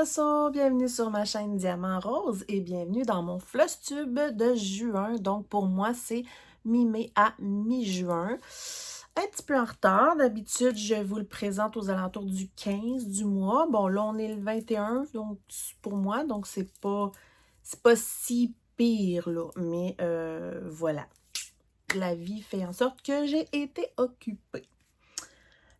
Poisson, bienvenue sur ma chaîne Diamant Rose et bienvenue dans mon Flosstube de juin. Donc pour moi, c'est mi-mai à mi-juin. Un petit peu en retard. D'habitude, je vous le présente aux alentours du 15 du mois. Bon, là, on est le 21, donc pour moi, donc c'est pas si pire, là. Mais voilà. La vie fait en sorte que j'ai été occupée.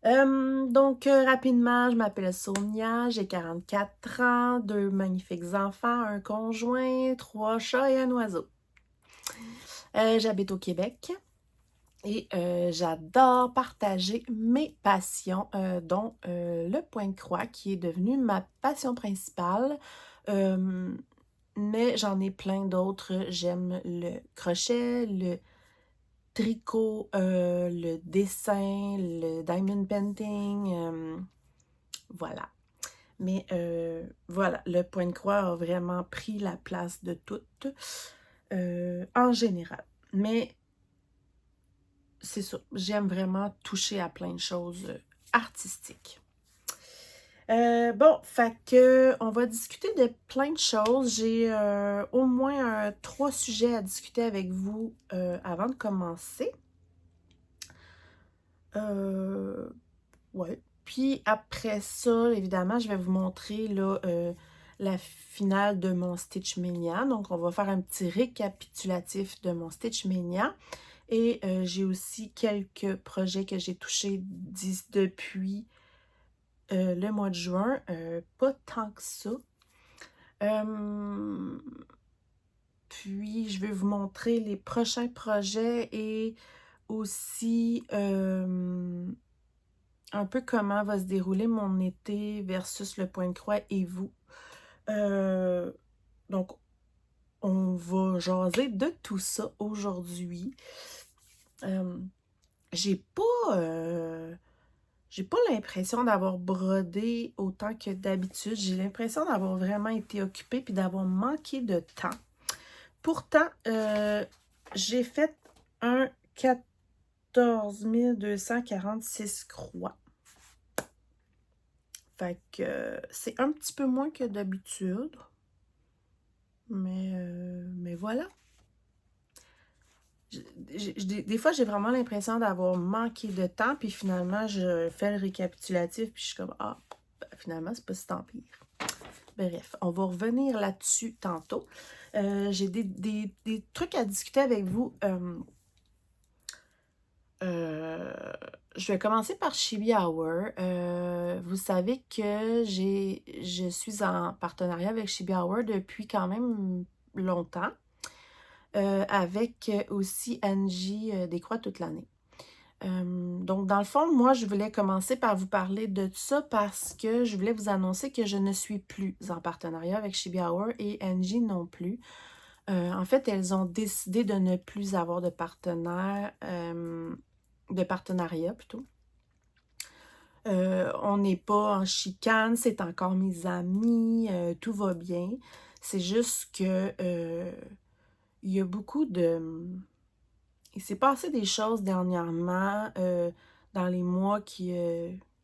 Rapidement, je m'appelle Sonia, j'ai 44 ans, deux magnifiques enfants, un conjoint, trois chats et un oiseau. J'habite au Québec et j'adore partager mes passions, dont le point de croix qui est devenu ma passion principale. Mais j'en ai plein d'autres. J'aime le crochet, le tricot, le dessin, le diamond painting, voilà. Mais voilà, le point de croix a vraiment pris la place de tout en général. Mais c'est ça, j'aime vraiment toucher à plein de choses artistiques. Bon, fait que on va discuter de plein de choses. J'ai au moins 3 sujets à discuter avec vous avant de commencer. Ouais. Puis après ça, évidemment, je vais vous montrer là, la finale de mon Stitch Mania. Donc, on va faire un petit récapitulatif de mon Stitch Mania. Et j'ai aussi quelques projets que j'ai touchés depuis le mois de juin. Pas tant que ça. Puis, je vais vous montrer les prochains projets et aussi un peu comment va se dérouler mon été versus le point de croix et vous. Donc, on va jaser de tout ça aujourd'hui. J'ai pas l'impression d'avoir brodé autant que d'habitude. J'ai l'impression d'avoir vraiment été occupée puis d'avoir manqué de temps. Pourtant, j'ai fait un 14 246 croix. Fait que c'est un petit peu moins que d'habitude. Mais voilà. Des fois, j'ai vraiment l'impression d'avoir manqué de temps, puis finalement, je fais le récapitulatif, puis je suis comme, ah, ben, finalement, c'est pas si tant pire. Bref, on va revenir là-dessus tantôt. J'ai des trucs à discuter avec vous. Je vais commencer par Chibi Hour. Vous savez que je suis en partenariat avec Chibi Hour depuis quand même longtemps. Avec aussi Angie des Croix toute l'année. Donc, dans le fond, moi, je voulais commencer par vous parler de ça parce que je voulais vous annoncer que je ne suis plus en partenariat avec Chibi Hour et Angie non plus. En fait, elles ont décidé de ne plus avoir de partenariat plutôt. On n'est pas en chicane, c'est encore mes amis, tout va bien. C'est juste que il y a beaucoup de... Il s'est passé des choses dernièrement, dans les mois qui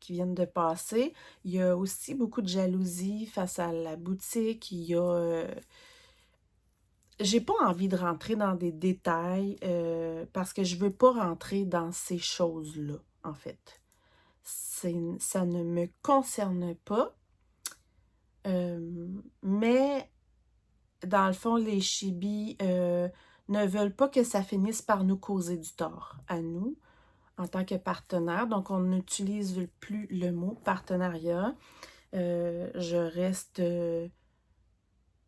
viennent de passer. Il y a aussi beaucoup de jalousie face à la boutique. Il y a... j'ai pas envie de rentrer dans des détails parce que je veux pas rentrer dans ces choses-là, en fait. Ça ne me concerne pas. Mais dans le fond, les chibis ne veulent pas que ça finisse par nous causer du tort à nous en tant que partenaire. Donc, on n'utilise plus le mot partenariat. Je reste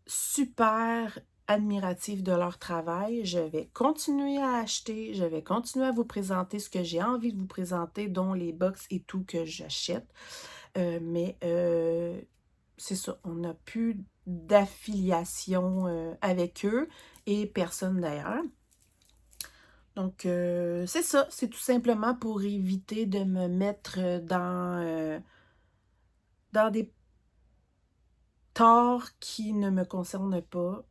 super admirative de leur travail. Je vais continuer à acheter, je vais continuer à vous présenter ce que j'ai envie de vous présenter, dont les box et tout que j'achète. Mais c'est ça, on n'a plus d'affiliation avec eux et personne d'ailleurs. Donc, c'est ça, c'est tout simplement pour éviter de me mettre dans des torts qui ne me concernent pas.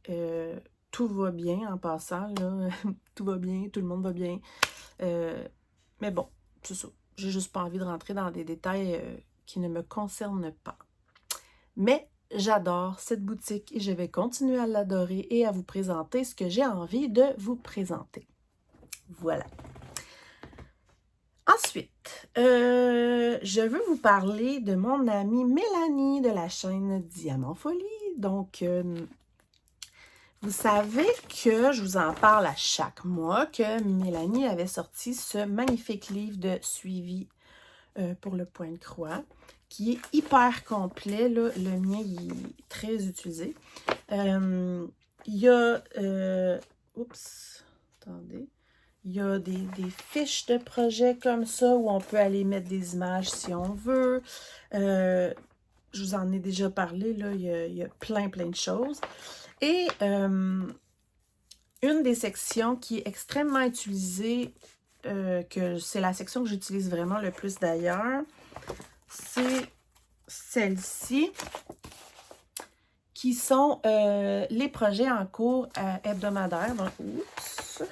Tout va bien en passant, là. Tout va bien, tout le monde va bien. Mais bon, c'est ça. J'ai juste pas envie de rentrer dans des détails qui ne me concernent pas. Mais j'adore cette boutique et je vais continuer à l'adorer et à vous présenter ce que j'ai envie de vous présenter. Voilà. Ensuite, je veux vous parler de mon amie Mélanie de la chaîne Diamant Folie. Donc, vous savez que je vous en parle à chaque mois que Mélanie avait sorti ce magnifique livre de suivi pour le point de croix, qui est hyper complet. Là. Le mien, il est très utilisé. Il y a... oups, attendez. Il y a des fiches de projet comme ça où on peut aller mettre des images si on veut. Je vous en ai déjà parlé, là. Il y a plein de choses. Et une des sections qui est extrêmement utilisée, que c'est la section que j'utilise vraiment le plus d'ailleurs, c'est celle-ci, qui sont les projets en cours hebdomadaires. Donc, oups!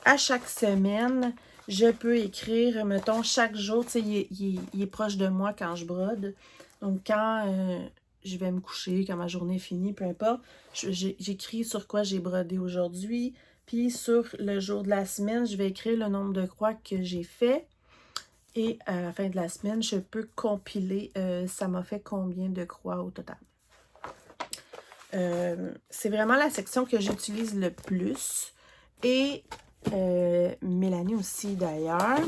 À chaque semaine, je peux écrire, mettons, chaque jour, tu sais, il est proche de moi quand je brode. Donc, quand je vais me coucher, quand ma journée est finie, peu importe, j'écris sur quoi j'ai brodé aujourd'hui. Puis, sur le jour de la semaine, je vais écrire le nombre de croix que j'ai fait. Et à la fin de la semaine, je peux compiler ça m'a fait combien de croix au total. C'est vraiment la section que j'utilise le plus. Et Mélanie aussi d'ailleurs.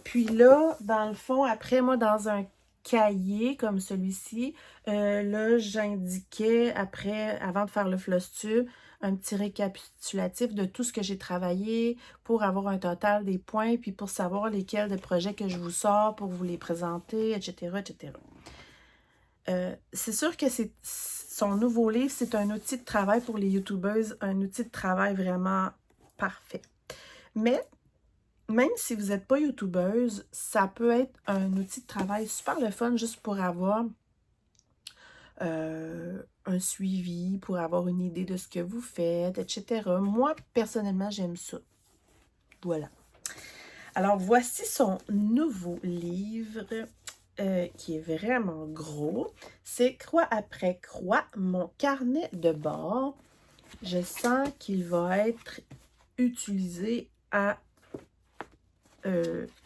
Puis là, dans le fond, après moi, dans un cahier comme celui-ci, là, j'indiquais après, avant de faire le floss tube, un petit récapitulatif de tout ce que j'ai travaillé pour avoir un total des points, puis pour savoir lesquels de projets que je vous sors pour vous les présenter, etc., etc. C'est sûr que son nouveau livre, c'est un outil de travail pour les YouTubeuses, un outil de travail vraiment parfait. Mais, même si vous n'êtes pas YouTubeuse, ça peut être un outil de travail super le fun juste pour avoir un suivi, pour avoir une idée de ce que vous faites, etc. Moi, personnellement, j'aime ça. Voilà. Alors, voici son nouveau livre qui est vraiment gros. C'est Croix après croix, mon carnet de bord. Je sens qu'il va être utilisé à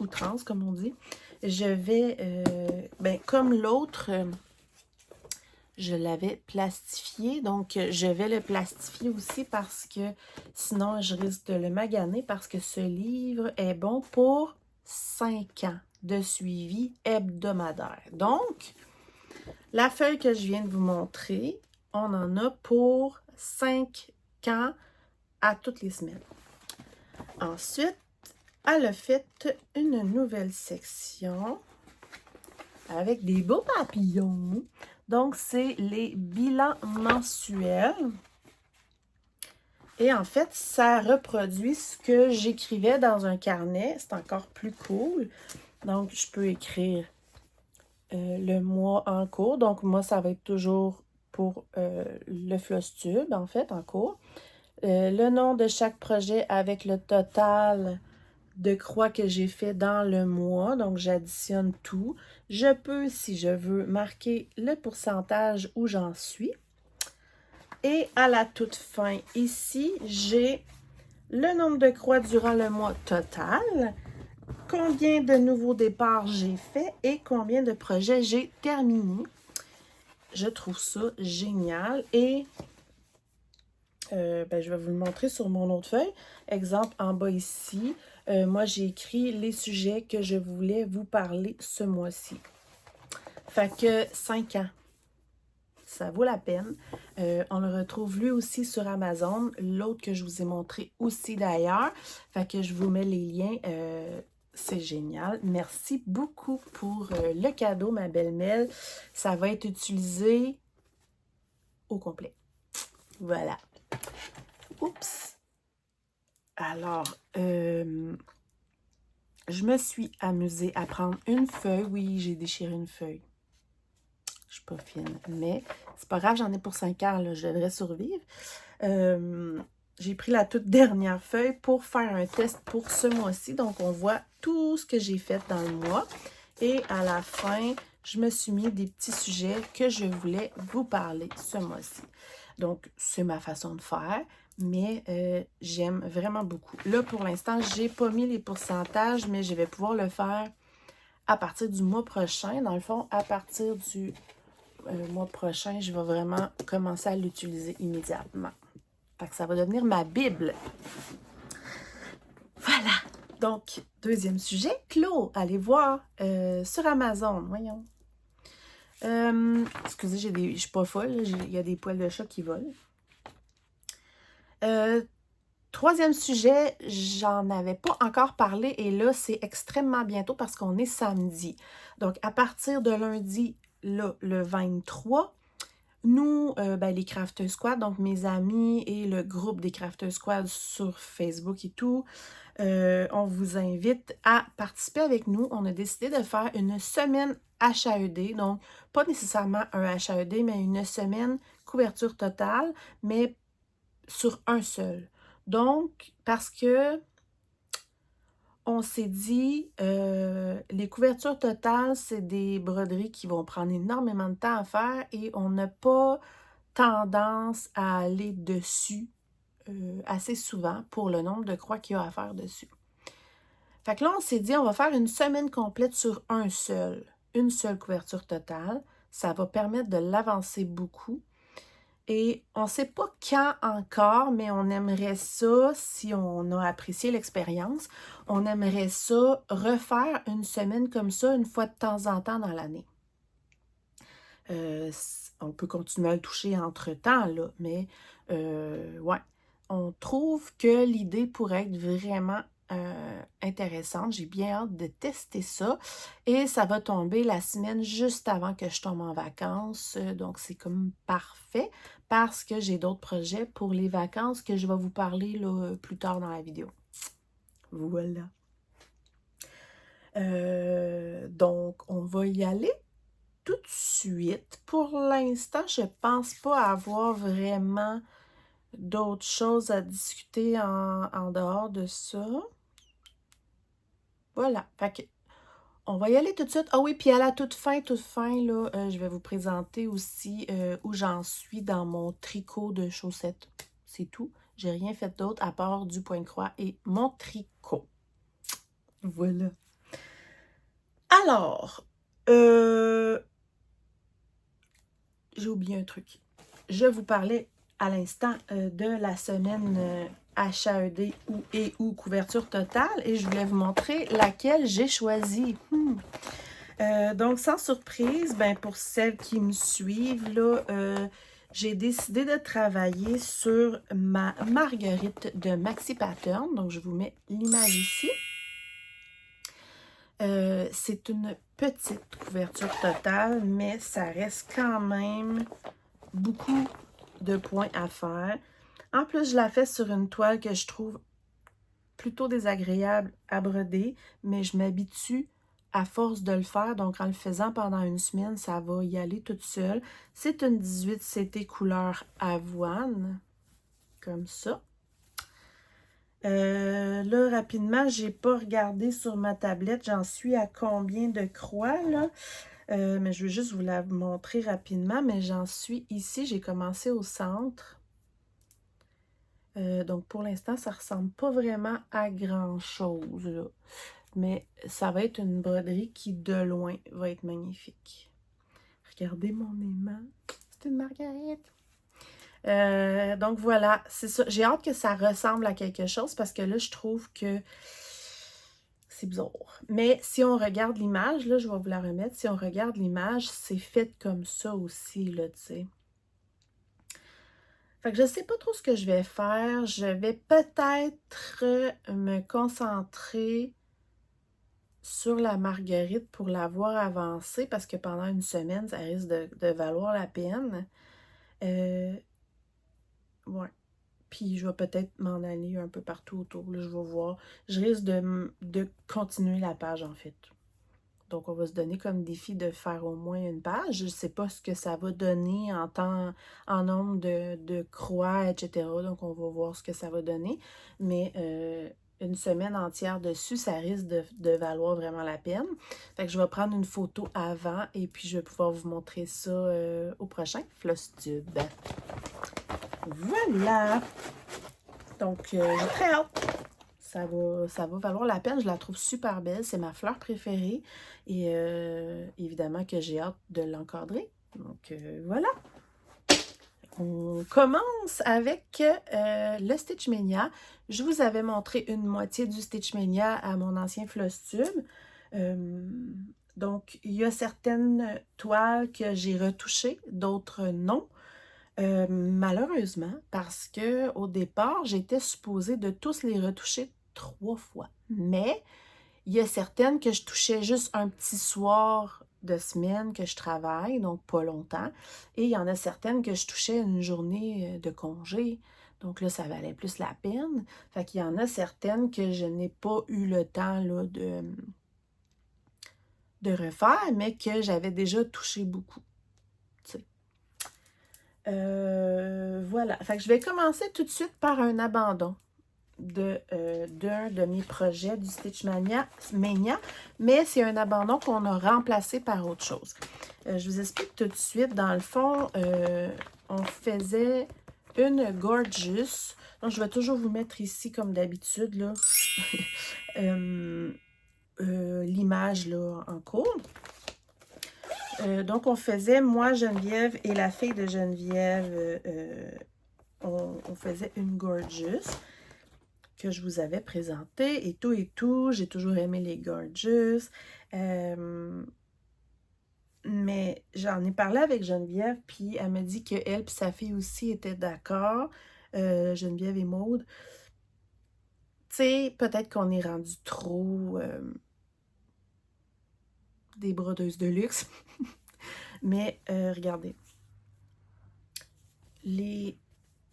outrance, comme on dit. Je vais, comme l'autre, je l'avais plastifié, donc je vais le plastifier aussi parce que sinon je risque de le maganer parce que ce livre est bon pour 5 ans de suivi hebdomadaire. Donc, la feuille que je viens de vous montrer, on en a pour 5 ans à toutes les semaines. Ensuite, elle a fait une nouvelle section avec des beaux papillons. Donc, c'est les bilans mensuels. Et en fait, ça reproduit ce que j'écrivais dans un carnet. C'est encore plus cool. Donc, je peux écrire le mois en cours. Donc, moi, ça va être toujours pour le floss tube, en fait, en cours. Le nom de chaque projet avec le total de croix que j'ai fait dans le mois. Donc, j'additionne tout. Je peux, si je veux, marquer le pourcentage où j'en suis. Et à la toute fin, ici, j'ai le nombre de croix durant le mois total, combien de nouveaux départs j'ai fait et combien de projets j'ai terminés. Je trouve ça génial et je vais vous le montrer sur mon autre feuille. Exemple, en bas ici, moi, j'ai écrit les sujets que je voulais vous parler ce mois-ci. Fait que 5 ans, ça vaut la peine. On le retrouve lui aussi sur Amazon. L'autre que je vous ai montré aussi d'ailleurs. Fait que je vous mets les liens. C'est génial. Merci beaucoup pour le cadeau, ma belle Mel. Ça va être utilisé au complet. Voilà. Oups! Alors, je me suis amusée à prendre une feuille. Oui, j'ai déchiré une feuille. Je suis pas fine, mais c'est pas grave, j'en ai pour 5 ans, là, je devrais survivre. J'ai pris la toute dernière feuille pour faire un test pour ce mois-ci. Donc, on voit tout ce que j'ai fait dans le mois. Et à la fin, je me suis mis des petits sujets que je voulais vous parler ce mois-ci. Donc, c'est ma façon de faire, mais j'aime vraiment beaucoup. Là, pour l'instant, j'ai pas mis les pourcentages, mais je vais pouvoir le faire à partir du mois prochain. Dans le fond, à partir du mois prochain, je vais vraiment commencer à l'utiliser immédiatement. Fait que ça va devenir ma Bible. Voilà. Donc, deuxième sujet, clos. Allez voir sur Amazon. Voyons. Excusez, je suis pas folle. Il y a des poils de chat qui volent. Troisième sujet, j'en avais pas encore parlé et là, c'est extrêmement bientôt parce qu'on est samedi. Donc, à partir de lundi, là, le 23, nous, les Crafters Squad, donc mes amis et le groupe des Crafters Squad sur Facebook et tout, on vous invite à participer avec nous. On a décidé de faire une semaine HAED, donc pas nécessairement un HAED, mais une semaine couverture totale, mais sur un seul. Donc, parce que on s'est dit, les couvertures totales, c'est des broderies qui vont prendre énormément de temps à faire et on n'a pas tendance à aller dessus assez souvent pour le nombre de croix qu'il y a à faire dessus. Fait que là, on s'est dit, on va faire une semaine complète sur une seule couverture totale. Ça va permettre de l'avancer beaucoup. Et on ne sait pas quand encore, mais on aimerait ça, si on a apprécié l'expérience, on aimerait ça refaire une semaine comme ça une fois de temps en temps dans l'année. On peut continuer à le toucher entre-temps, là, mais ouais, on trouve que l'idée pourrait être vraiment intéressante. J'ai bien hâte de tester ça. Et ça va tomber la semaine juste avant que je tombe en vacances. Donc, c'est comme parfait parce que j'ai d'autres projets pour les vacances que je vais vous parler là, plus tard dans la vidéo. Voilà. Donc, on va y aller tout de suite. Pour l'instant, je pense pas avoir vraiment d'autres choses à discuter en dehors de ça. Voilà. Fait que, on va y aller tout de suite. Ah oui, puis à la toute fin, là, je vais vous présenter aussi où j'en suis dans mon tricot de chaussettes. C'est tout. J'ai rien fait d'autre à part du point de croix et mon tricot. Voilà. Alors, j'ai oublié un truc. Je vous parlais à l'instant de la semaine HAED ou couverture totale et je voulais vous montrer laquelle j'ai choisie. Donc, sans surprise, pour celles qui me suivent, là, j'ai décidé de travailler sur ma marguerite de Maxi Pattern. Donc, je vous mets l'image ici. C'est une petite couverture totale, mais ça reste quand même beaucoup de points à faire. En plus, je la fais sur une toile que je trouve plutôt désagréable à broder, mais je m'habitue à force de le faire. Donc, en le faisant pendant une semaine, ça va y aller toute seule. C'est une 18 CT couleur avoine, comme ça. Là, rapidement, j'ai pas regardé sur ma tablette. J'en suis à combien de croix, là? Mais je vais juste vous la montrer rapidement. Mais j'en suis ici. J'ai commencé au centre. Donc, pour l'instant, ça ressemble pas vraiment à grand-chose, là. Mais ça va être une broderie qui, de loin, va être magnifique. Regardez mon aimant. C'est une marguerite. Donc, voilà, c'est ça. J'ai hâte que ça ressemble à quelque chose parce que là, je trouve que c'est bizarre. Mais si on regarde l'image, là, je vais vous la remettre. Si on regarde l'image, c'est fait comme ça aussi, là, tu sais. Fait que je sais pas trop ce que je vais faire. Je vais peut-être me concentrer sur la marguerite pour la voir avancer parce que pendant une semaine, ça risque de valoir la peine. Ouais. Puis je vais peut-être m'en aller un peu partout autour. Là, je vais voir. Je risque de continuer la page, en fait. Donc, on va se donner comme défi de faire au moins une page. Je ne sais pas ce que ça va donner en nombre de croix, etc. Donc, on va voir ce que ça va donner. Mais une semaine entière dessus, ça risque de valoir vraiment la peine. Fait que je vais prendre une photo avant et puis je vais pouvoir vous montrer ça au prochain Flosstube. Voilà! Donc, j'ai très hâte. Ça va valoir la peine. Je la trouve super belle. C'est ma fleur préférée. Et évidemment que j'ai hâte de l'encadrer. Donc, voilà. On commence avec le Stitchmania. Je vous avais montré une moitié du Stitchmania à mon ancien Flosstube. Donc, il y a certaines toiles que j'ai retouchées, d'autres non. Malheureusement, parce que au départ, j'étais supposée de tous les retoucher 3 fois. Mais il y a certaines que je touchais juste un petit soir de semaine que je travaille, donc pas longtemps. Et il y en a certaines que je touchais une journée de congé. Donc là, ça valait plus la peine. Fait qu'il y en a certaines que je n'ai pas eu le temps là, de refaire, mais que j'avais déjà touché beaucoup. Voilà. Fait que je vais commencer tout de suite par un abandon d'un de mes projets du Stitchmania, mais c'est un abandon qu'on a remplacé par autre chose. Je vous explique tout de suite. Dans le fond, on faisait une Gorgeous. Donc, je vais toujours vous mettre ici, comme d'habitude, là, l'image là en cours. Donc, on faisait, moi, Geneviève et la fille de Geneviève, on faisait une Gorgeous que je vous avais présentée et tout et tout. J'ai toujours aimé les Gorgeous. Mais j'en ai parlé avec Geneviève, puis elle me dit qu'elle et sa fille aussi étaient d'accord, Geneviève et Maude. Tu sais, peut-être qu'on est rendu trop des brodeuses de luxe. Mais regardez. Les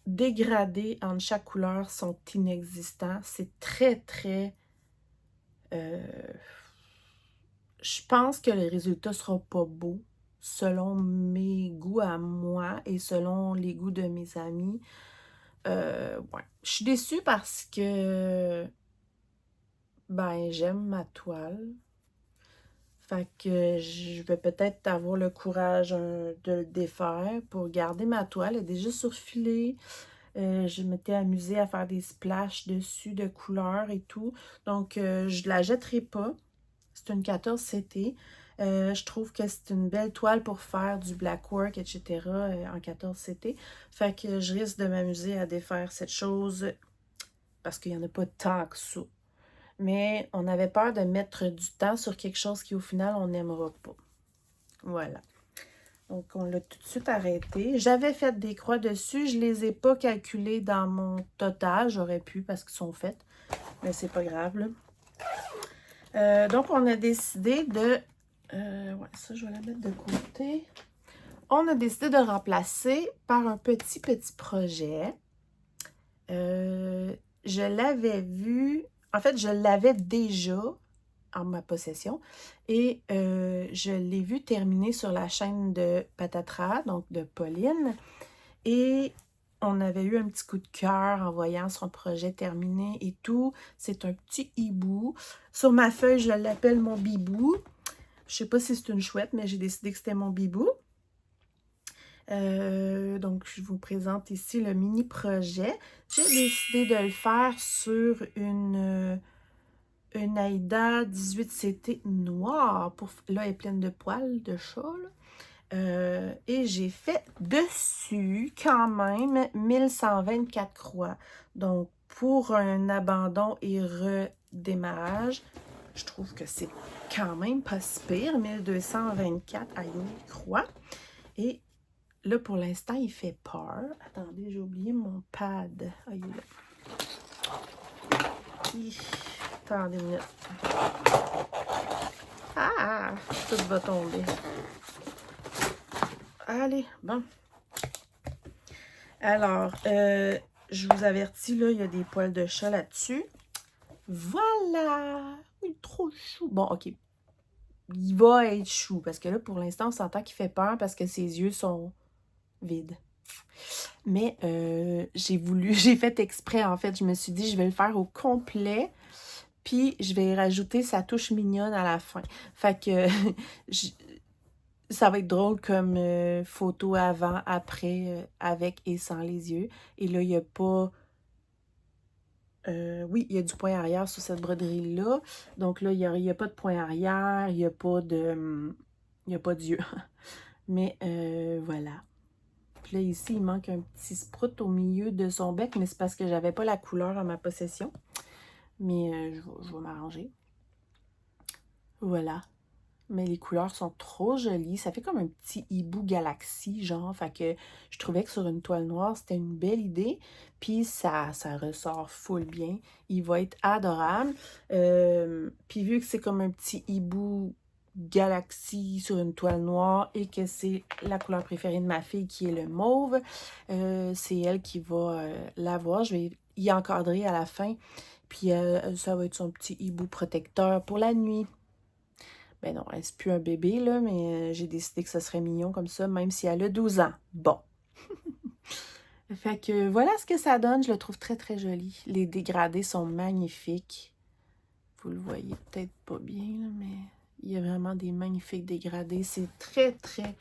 dégradés entre chaque couleur sont inexistants. C'est très, très... je pense que le résultat sera pas beau selon mes goûts à moi et selon les goûts de mes amis. Ouais. Je suis déçue parce que ben j'aime ma toile. Fait que je vais peut-être avoir le courage de le défaire pour garder ma toile. Elle est déjà surfilée. Je m'étais amusée à faire des splashes dessus de couleurs et tout. Donc, je la jetterai pas. C'est une 14 CT. Je trouve que c'est une belle toile pour faire du blackwork, etc. En 14 CT. Fait que je risque de m'amuser à défaire cette chose parce qu'il n'y en a pas tant que ça. Mais on avait peur de mettre du temps sur quelque chose qui, au final, on n'aimera pas. Voilà. Donc, on l'a tout de suite arrêté. J'avais fait des croix dessus. Je ne les ai pas calculées dans mon total. J'aurais pu parce qu'ils sont faits. Mais c'est pas grave, là. Donc, on a décidé de... ouais, ça, je vais la mettre de côté. On a décidé de remplacer par un petit projet. Je l'avais vu... En fait, je l'avais déjà en ma possession et je l'ai vu terminer sur la chaîne de Patatras, donc de Pauline. Et on avait eu un petit coup de cœur en voyant son projet terminé et tout. C'est un petit hibou. Sur ma feuille, je l'appelle mon bibou. Je sais pas si c'est une chouette, mais j'ai décidé que c'était mon bibou. Donc, je vous présente ici le mini projet. J'ai décidé de le faire sur une Aïda 18CT noire. Là, elle est pleine de poils de chat. Et j'ai fait dessus quand même 1124 croix. Donc, pour un abandon et redémarrage, je trouve que c'est quand même pas si pire. 1224 croix. Et là, pour l'instant, il fait peur. Attendez, j'ai oublié mon pad. Aïe, attendez une minute. Ah! Tout va tomber. Allez, bon. Alors, je vous avertis, là, il y a des poils de chat là-dessus. Voilà! Il est trop chou. Bon, OK. Il va être chou, parce que là, pour l'instant, on s'entend qu'il fait peur parce que ses yeux sont vides. Mais j'ai fait exprès, en fait. Je me suis dit, je vais le faire au complet. Puis, je vais rajouter sa touche mignonne à la fin. Fait que ça va être drôle comme photo avant, après, avec et sans les yeux. Et là, il n'y a pas... oui, il y a du point arrière sur cette broderie-là. Donc là, il n'y a pas de point arrière, il n'y a pas de... Il n'y a pas d'yeux. Mais voilà. Puis là, ici, il manque un petit sprout au milieu de son bec, mais c'est parce que j'avais pas la couleur en ma possession. Mais je vais m'arranger. Voilà. Mais les couleurs sont trop jolies. Ça fait comme un petit hibou galaxie, genre. Fait que je trouvais que sur une toile noire, c'était une belle idée. Puis ça ressort full bien. Il va être adorable. Puis vu que c'est comme un petit hibou galaxie sur une toile noire et que c'est la couleur préférée de ma fille qui est le mauve, c'est elle qui va l'avoir. Je vais y encadrer à la fin. Puis ça va être son petit hibou protecteur pour la nuit. Ben non, elle n'est plus un bébé, là, mais j'ai décidé que ça serait mignon comme ça, même si elle a 12 ans. Bon. Fait que voilà ce que ça donne. Je le trouve très, très joli. Les dégradés sont magnifiques. Vous le voyez peut-être pas bien, là, mais il y a vraiment des magnifiques dégradés. C'est très, très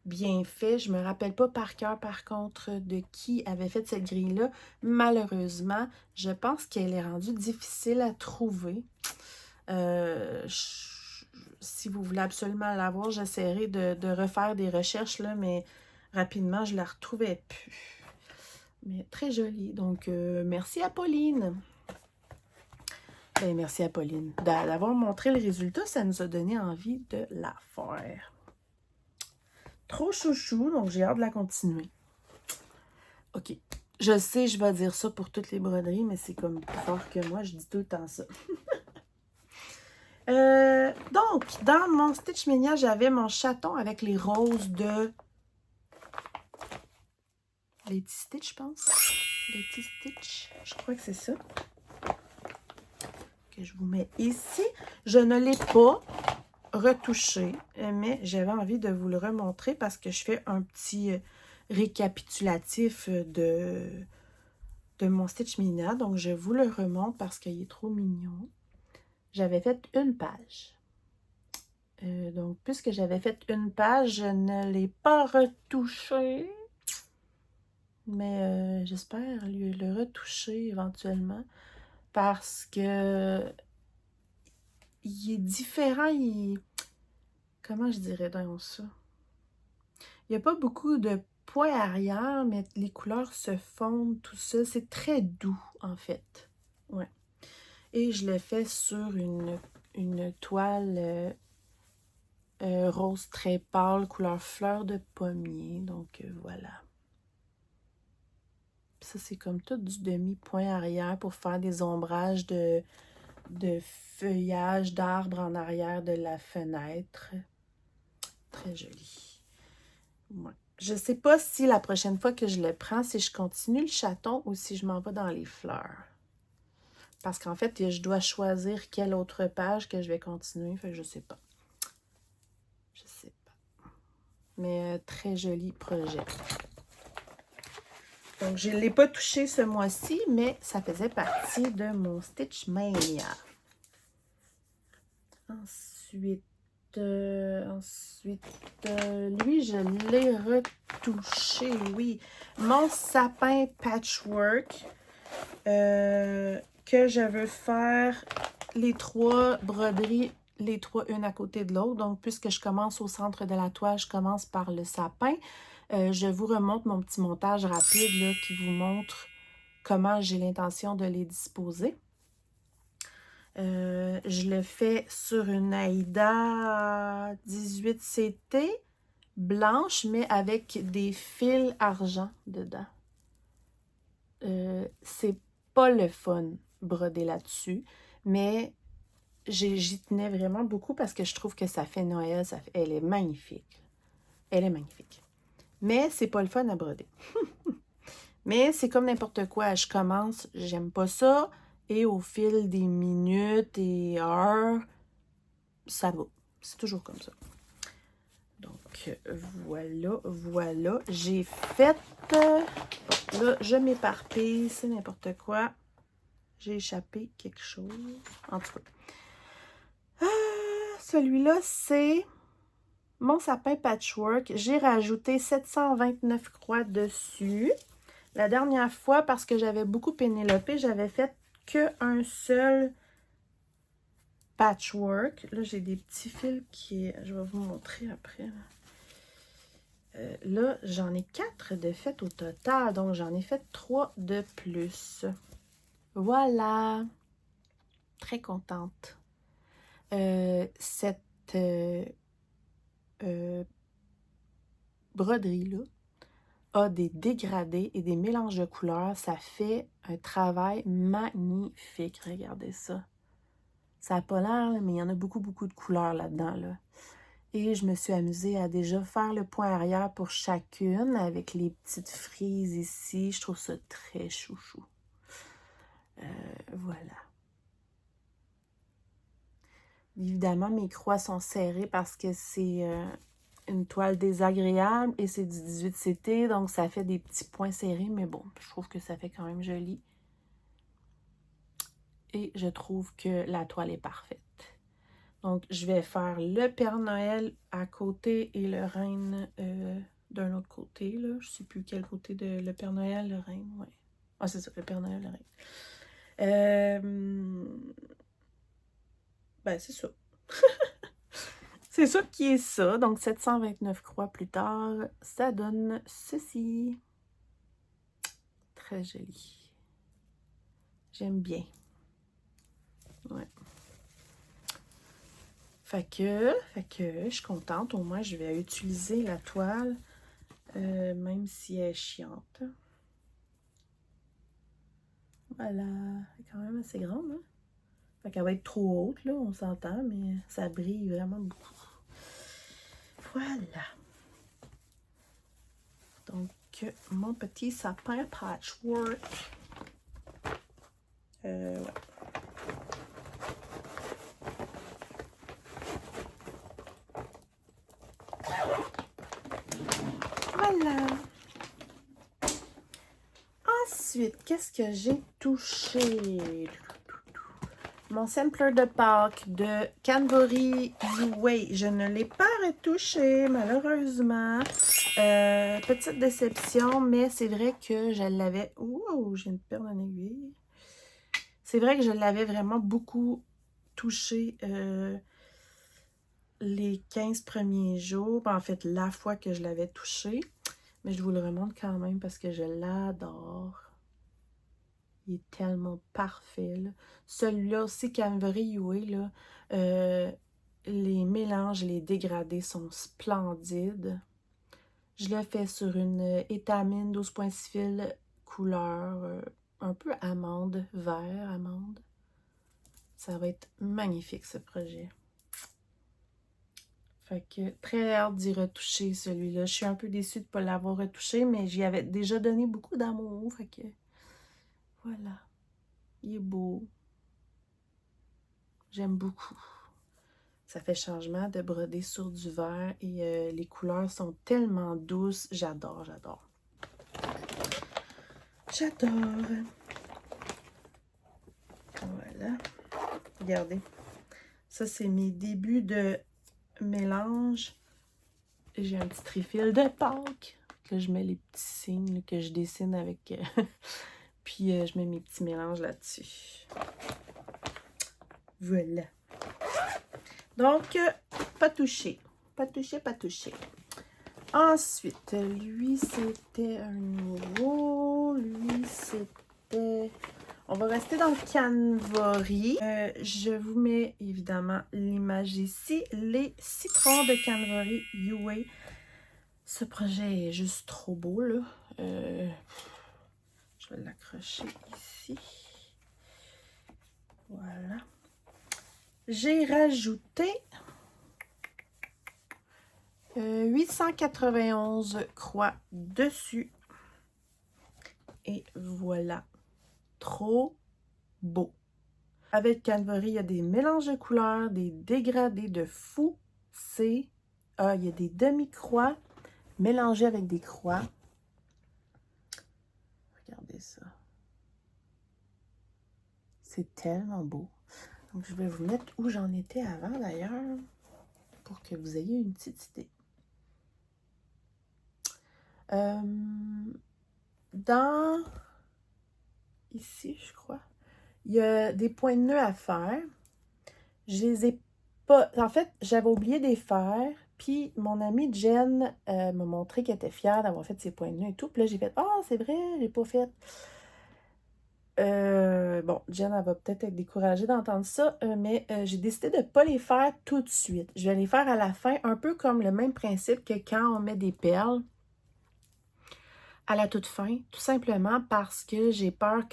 bien fait. Je me rappelle pas par cœur, par contre, de qui avait fait cette grille-là. Malheureusement, je pense qu'elle est rendue difficile à trouver. Si vous voulez absolument l'avoir, j'essaierai de refaire des recherches, là, mais rapidement, je ne la retrouvais plus. Mais très jolie. Donc, merci à Pauline. Ben, merci à Pauline. D'avoir montré le résultat, ça nous a donné envie de la faire. Trop chouchou, donc j'ai hâte de la continuer. OK. Je sais, je vais dire ça pour toutes les broderies, mais c'est comme plus fort que moi, je dis tout le temps ça. Donc, dans mon Stitch Mania, j'avais mon chaton avec les roses de Lady Stitch, je pense. Lady Stitch, je crois que c'est ça. Que je vous mets ici. Je ne l'ai pas retouché, mais j'avais envie de vous le remontrer parce que je fais un petit récapitulatif de mon Stitch Mania. Donc, je vous le remonte parce qu'il est trop mignon. J'avais fait une page. Donc, puisque j'avais fait une page, je ne l'ai pas retouché. Mais j'espère le retoucher éventuellement. Parce que il est différent. Comment je dirais donc ça? Il n'y a pas beaucoup de points arrière, mais les couleurs se fondent, tout ça. C'est très doux, en fait. Ouais. Et je l'ai fait sur une toile rose très pâle, couleur fleur de pommier. Donc, voilà. Ça, c'est comme tout du demi-point arrière pour faire des ombrages de feuillage d'arbres en arrière de la fenêtre. Très joli. Ouais. Je ne sais pas si la prochaine fois que je le prends, si je continue le chaton ou si je m'en vais dans les fleurs. Parce qu'en fait, je dois choisir quelle autre page que je vais continuer. Fait que je sais pas. Je sais pas. Mais très joli projet. Donc, je ne l'ai pas touché ce mois-ci, mais ça faisait partie de mon Stitch Mania. Ensuite, lui, je l'ai retouché, oui. Mon sapin patchwork, que je veux faire les 3 broderies, les 3 une à côté de l'autre. Donc, puisque je commence au centre de la toile, je commence par le sapin. Je vous remonte mon petit montage rapide là, qui vous montre comment j'ai l'intention de les disposer. Je le fais sur une Aïda 18CT blanche, mais avec des fils argent dedans. C'est pas le fun broder là-dessus, mais j'y tenais vraiment beaucoup parce que je trouve que ça fait Noël. Elle est magnifique. Elle est magnifique. Mais c'est pas le fun à broder. Mais c'est comme n'importe quoi. Je commence, j'aime pas ça. Et au fil des minutes et heures, ça va. C'est toujours comme ça. Donc voilà. J'ai fait... là, je m'éparpille, c'est n'importe quoi. J'ai échappé quelque chose. En tout cas. Celui-là, c'est mon sapin patchwork. J'ai rajouté 729 croix dessus. La dernière fois, parce que j'avais beaucoup pénélopé, j'avais fait qu'un seul patchwork. Là, j'ai des petits fils qui... Je vais vous montrer après. Là, j'en ai 4 de fait au total. Donc, j'en ai fait 3 de plus. Voilà. Très contente. Cette broderie-là a des dégradés et des mélanges de couleurs. Ça fait un travail magnifique. Regardez ça. Ça n'a pas l'air, mais il y en a beaucoup de couleurs là-dedans. Là. Et je me suis amusée à déjà faire le point arrière pour chacune avec les petites frises ici. Je trouve ça très chouchou. Voilà. Évidemment, mes croix sont serrées parce que c'est une toile désagréable et c'est du 18 CT, donc ça fait des petits points serrés, mais bon, je trouve que ça fait quand même joli. Et je trouve que la toile est parfaite. Donc, je vais faire le Père Noël à côté et le Reine d'un autre côté, là. Je ne sais plus quel côté de le Père Noël, le Reine, ouais. Ah, c'est ça, le Père Noël, le Reine. Ben, c'est ça. C'est ça qui est ça. Donc, 729 croix plus tard, ça donne ceci. Très joli. J'aime bien. Ouais. Fait que je suis contente. Au moins, je vais utiliser la toile, même si elle est chiante. Voilà. Elle est quand même assez grande, hein? Fait qu'elle va être trop haute, là, on s'entend, mais ça brille vraiment beaucoup. Voilà. Donc, mon petit sapin patchwork. Ouais. Voilà. Ensuite, qu'est-ce que j'ai touché? Mon sampler de Pâques de Canvory Way. Je ne l'ai pas retouché, malheureusement. Petite déception, mais c'est vrai que je l'avais... Wow, j'ai une perle en aiguille. C'est vrai que je l'avais vraiment beaucoup touché les 15 premiers jours. En fait, la fois que je l'avais touché. Mais je vous le remonte quand même parce que je l'adore. Il est tellement parfait. Celui-là aussi, Canvory Way, là, les mélanges, les dégradés sont splendides. Je le fais sur une étamine 12.6 fils couleur un peu amande, vert, amande. Ça va être magnifique ce projet. Fait que très hâte d'y retoucher celui-là. Je suis un peu déçue de ne pas l'avoir retouché, mais j'y avais déjà donné beaucoup d'amour. Fait que voilà. Il est beau. J'aime beaucoup. Ça fait changement de broder sur du vert et les couleurs sont tellement douces. J'adore, j'adore. J'adore. Voilà. Regardez. Ça, c'est mes débuts de mélange. J'ai un petit trifil de Pâques. Là, je mets les petits signes là, que je dessine avec... puis, je mets mes petits mélanges là-dessus. Voilà. Donc, pas touché. Pas touché, pas touché. Ensuite, lui, c'était un nouveau. Lui, c'était... On va rester dans le Canvory. Je vous mets évidemment l'image ici. Les citrons de Canvory UA. Ce projet est juste trop beau, là. Je vais l'accrocher ici. Voilà. J'ai rajouté 891 croix dessus. Et voilà. Trop beau. Avec Canvory, il y a des mélanges de couleurs, des dégradés de fou. C'est Ah, il y a des demi-croix mélangées avec des croix. Regardez ça. C'est tellement beau. Donc, je vais vous mettre où j'en étais avant, d'ailleurs, pour que vous ayez une petite idée. Dans... Ici, je crois, il y a des points de nœud à faire. Je les ai pas... En fait, j'avais oublié de les faire. Puis, mon amie Jen m'a montré qu'elle était fière d'avoir fait ses points de nœud et tout. Puis là, j'ai fait « Ah, c'est vrai, je l'ai pas fait. » Bon, Jen, elle va peut-être être découragée d'entendre ça, mais j'ai décidé de ne pas les faire tout de suite. Je vais les faire à la fin, un peu comme le même principe que quand on met des perles à la toute fin, tout simplement parce que j'ai peur,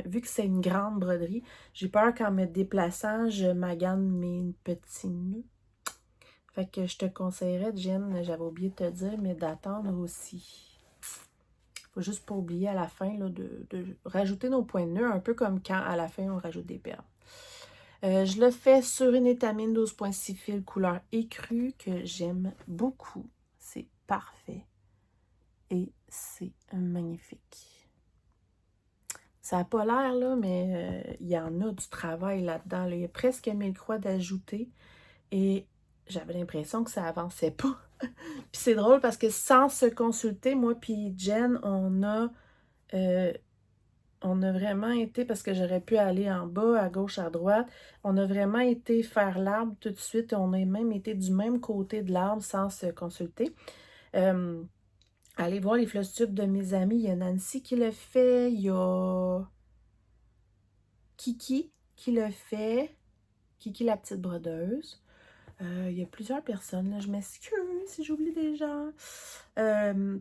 vu que c'est une grande broderie, j'ai peur qu'en me déplaçant, je magane mes petits nœuds. Fait que je te conseillerais, Jen, j'avais oublié de te dire, mais d'attendre aussi. Faut juste pas oublier à la fin là, de rajouter nos points de nœud, un peu comme quand à la fin on rajoute des perles. Je le fais sur une étamine 12.6 fils couleur écrue que j'aime beaucoup. C'est parfait. Et c'est magnifique. Ça n'a pas l'air, là, mais il y en a du travail là-dedans. Là. Il y a presque 1000 croix d'ajouter. Et j'avais l'impression que ça avançait pas. Puis c'est drôle parce que sans se consulter, moi puis Jen, on a vraiment été, parce que j'aurais pu aller en bas, à gauche, à droite, on a vraiment été faire l'arbre tout de suite. On a même été du même côté de l'arbre sans se consulter. Allez voir les flosstubes de mes amis. Il y a Nancy qui le fait. Il y a Kiki qui le fait. Kiki la petite brodeuse. Il y a plusieurs personnes. Là. Je m'excuse si j'oublie des gens.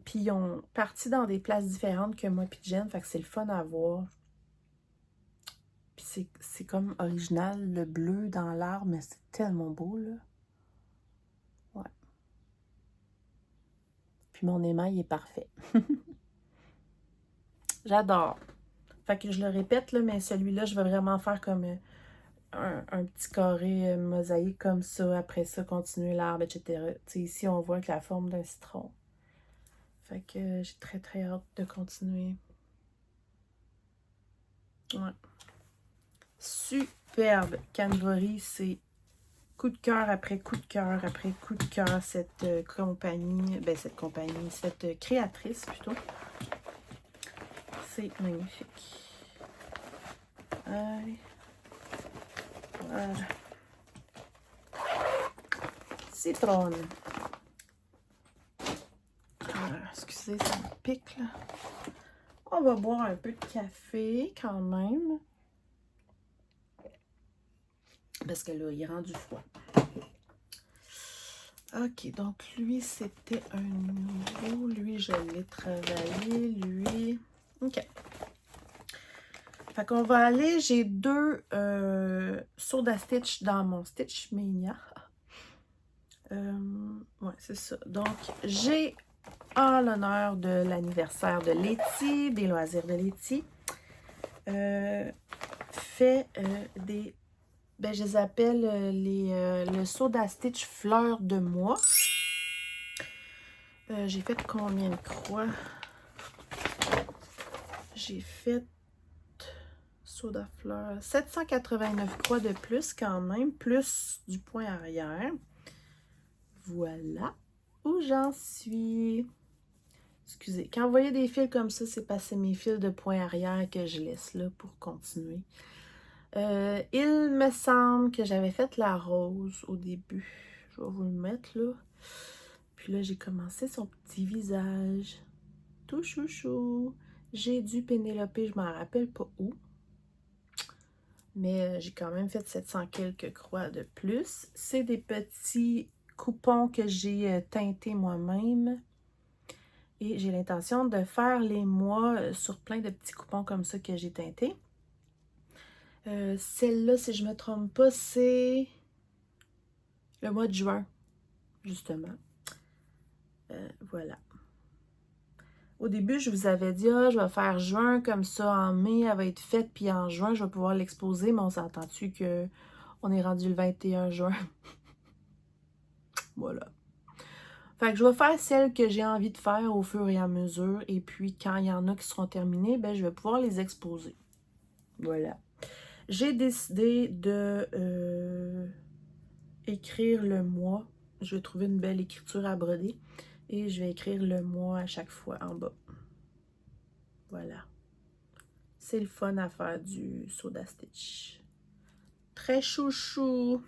Puis ils ont parti dans des places différentes que moi puis Jen. Fait que c'est le fun à voir. Puis c'est comme original, le bleu dans l'arbre, mais c'est tellement beau, là. Ouais. Puis mon émail est parfait. J'adore. Fait que je le répète, là, mais celui-là, je vais vraiment faire comme un petit carré mosaïque comme ça. Après ça, continuer l'arbre, etc. Tu sais, ici, on voit que la forme d'un citron. Fait que j'ai très, très hâte de continuer. Ouais. Superbe. Canvory, c'est coup de cœur après coup de cœur après coup de cœur, cette compagnie, cette créatrice plutôt. C'est magnifique. Allez. Voilà. Citron. Excusez, ça me pique là. On va boire un peu de café quand même. Parce que là, il est rendu froid. Ok, donc lui, c'était un nouveau. Lui, je l'ai travaillé. Lui. Ok. Fait qu'on va aller. J'ai deux Soda Stitch dans mon Stitch Mania. Ouais, c'est ça. Donc, j'ai en l'honneur de l'anniversaire de Letty, des loisirs de Letty, fait des... Ben, je les appelle le Soda Stitch Fleur de Mois. J'ai fait combien de croix? J'ai fait Soda Fleur, 789 croix de plus quand même, plus du point arrière. Voilà où j'en suis. Excusez, quand vous voyez des fils comme ça, c'est parce que c'est mes fils de point arrière que je laisse là pour continuer. Il me semble que j'avais fait la rose au début. Je vais vous le mettre là. Puis là, j'ai commencé son petit visage. Tout chouchou. J'ai du Pénélope, je m'en rappelle pas où. Mais j'ai quand même fait 700 quelques croix de plus. C'est des petits coupons que j'ai teintés moi-même. Et j'ai l'intention de faire les mois sur plein de petits coupons comme ça que j'ai teintés. Celle-là, si je ne me trompe pas, c'est le mois de juin, justement. Voilà. Au début, je vous avais dit, je vais faire juin, comme ça, en mai, elle va être faite, puis en juin, je vais pouvoir l'exposer, mais on s'entend-tu qu'on est rendu le 21 juin? Voilà. Fait que je vais faire celles que j'ai envie de faire au fur et à mesure. Et puis, quand il y en a qui seront terminées, ben, je vais pouvoir les exposer. Voilà. J'ai décidé de écrire le mois. Je vais trouver une belle écriture à broder. Et je vais écrire le mois à chaque fois en bas. Voilà. C'est le fun à faire du Soda Stitch. Très chouchou.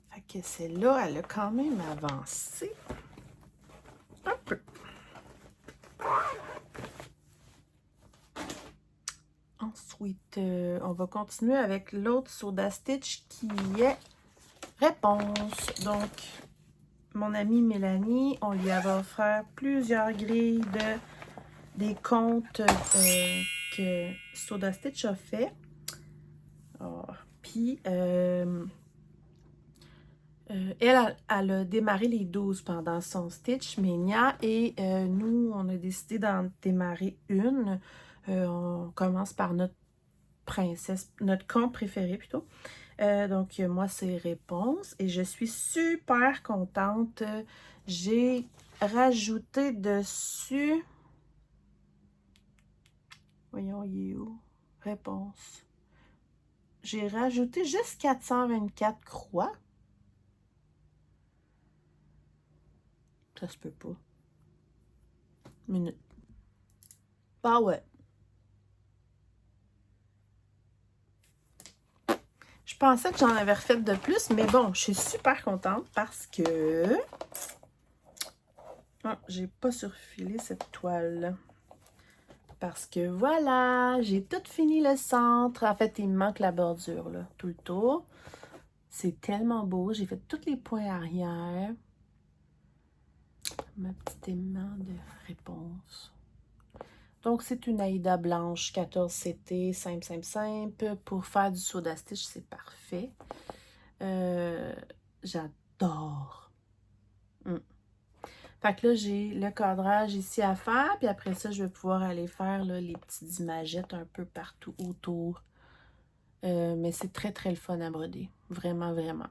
Fait que celle-là, elle a quand même avancé un peu. Ensuite, on va continuer avec l'autre Soda Stitch qui est Réponse. Donc, mon amie Mélanie, on lui avait offert plusieurs grilles des contes que Soda Stitch a fait. Oh. Puis, elle a démarré les 12 pendant son Stitch Mania et nous, on a décidé d'en démarrer une. On commence par notre princesse, notre conte préféré plutôt. Donc, moi, c'est Réponse et je suis super contente. J'ai rajouté dessus... Voyons, il est où? Réponse. J'ai rajouté juste 424 croix. Ça se peut pas. Minute. Bah ouais. Je pensais que j'en avais refait de plus, mais bon, je suis super contente parce que... Ah, j'ai pas surfilé cette toile. Parce que voilà, j'ai tout fini le centre. En fait, il me manque la bordure, là, tout le tour. C'est tellement beau. J'ai fait tous les points arrière. Ma petite aimant de Réponse. Donc, c'est une Aïda blanche 14CT, simple, simple, simple. Pour faire du Soda Stitch, c'est parfait. J'adore. Fait que là, j'ai le cadrage ici à faire. Puis après ça, je vais pouvoir aller faire là, les petites imagettes un peu partout autour. Mais c'est très, très le fun à broder. Vraiment, vraiment.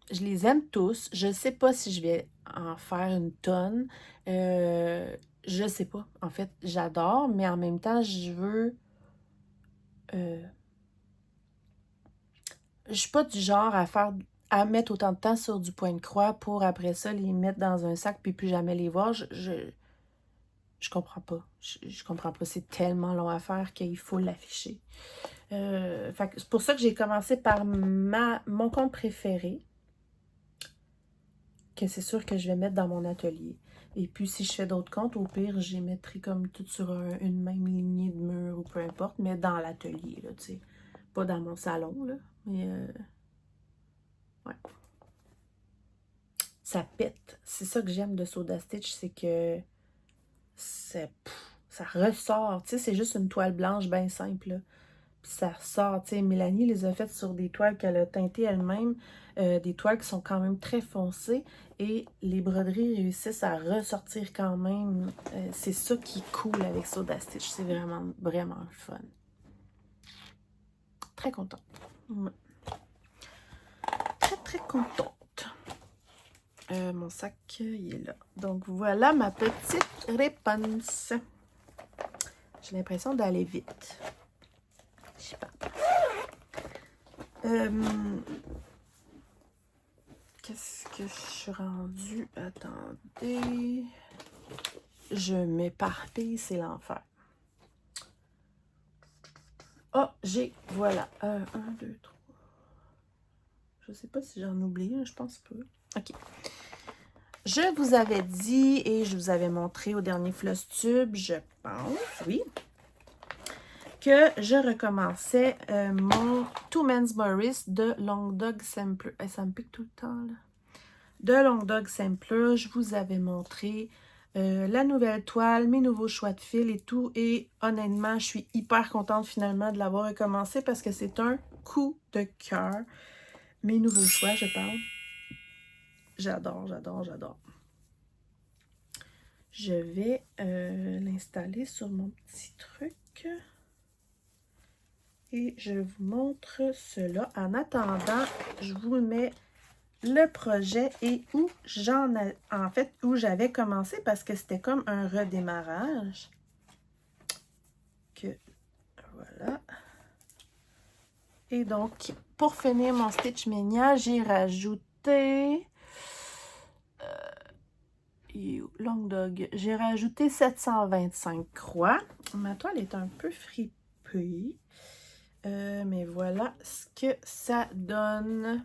Je les aime tous. Je sais pas si je vais en faire une tonne. Je sais pas. En fait, j'adore, mais en même temps, je veux... je suis pas du genre à mettre autant de temps sur du point de croix pour après ça les mettre dans un sac puis plus jamais les voir. Je comprends pas. Je comprends pas. C'est tellement long à faire qu'il faut l'afficher. C'est pour ça que j'ai commencé par mon compte préféré. Que c'est sûr que je vais mettre dans mon atelier. Et puis, si je fais d'autres comptes, au pire, je les mettrai comme tout sur une même lignée de mur ou peu importe, mais dans l'atelier, là, tu sais. Pas dans mon salon, là, mais ouais. Ça pète. C'est ça que j'aime de Soda Stitch, c'est que ça ressort. Tu sais, c'est juste une toile blanche bien simple, là. Puis ça ressort. Tu sais, Mélanie les a faites sur des toiles qu'elle a teintées elle-même, des toiles qui sont quand même très foncées, et les broderies réussissent à ressortir quand même. C'est ça qui est cool avec Soda Stitch. C'est vraiment, vraiment le fun. Très contente. Ouais. Très, très contente. Mon sac, il est là. Donc, voilà ma petite réponse. J'ai l'impression d'aller vite. Je sais pas. Qu'est-ce que je suis rendue? Attendez. Je m'éparpille, c'est l'enfer. Oh, voilà. 1, 2, 3. Je sais pas si j'en oublie un, je pense pas. OK. Je vous avais dit et je vous avais montré au dernier Flosstube, je pense, oui, que je recommençais mon Two Men's Morris de Long Dog Sampler. Ça me pique tout le temps, là. De Long Dog Sampler, je vous avais montré la nouvelle toile, mes nouveaux choix de fil et tout. Et honnêtement, je suis hyper contente finalement de l'avoir recommencé parce que c'est un coup de cœur. Mes nouveaux choix, je parle. J'adore, j'adore, j'adore. Je vais l'installer sur mon petit truc. Et je vous montre cela. En attendant, je vous mets le projet et où où j'avais commencé parce que c'était comme un redémarrage. Voilà. Et donc, pour finir mon Stitch Mania, j'ai rajouté... Long Dog. J'ai rajouté 725 croix. Ma toile est un peu fripée. Mais voilà ce que ça donne.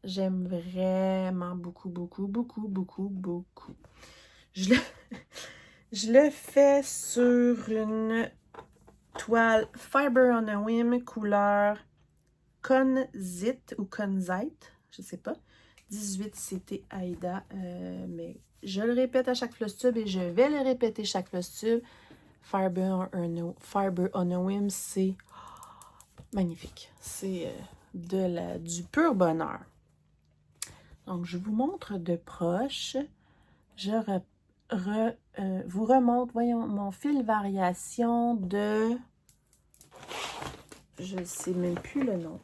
J'aime vraiment beaucoup, beaucoup, beaucoup, beaucoup, beaucoup. Je le fais sur une toile Fiber on a Whim couleur Conzite ou Conzite, je sais pas. 18 CT Aida, mais je le répète à chaque floss tube et je vais le répéter chaque floss tube. Fiber on a Whim, c'est magnifique. C'est du pur bonheur. Donc, je vous montre de proche. Je vous remonte, voyons, mon fil variation de... Je ne sais même plus le nom.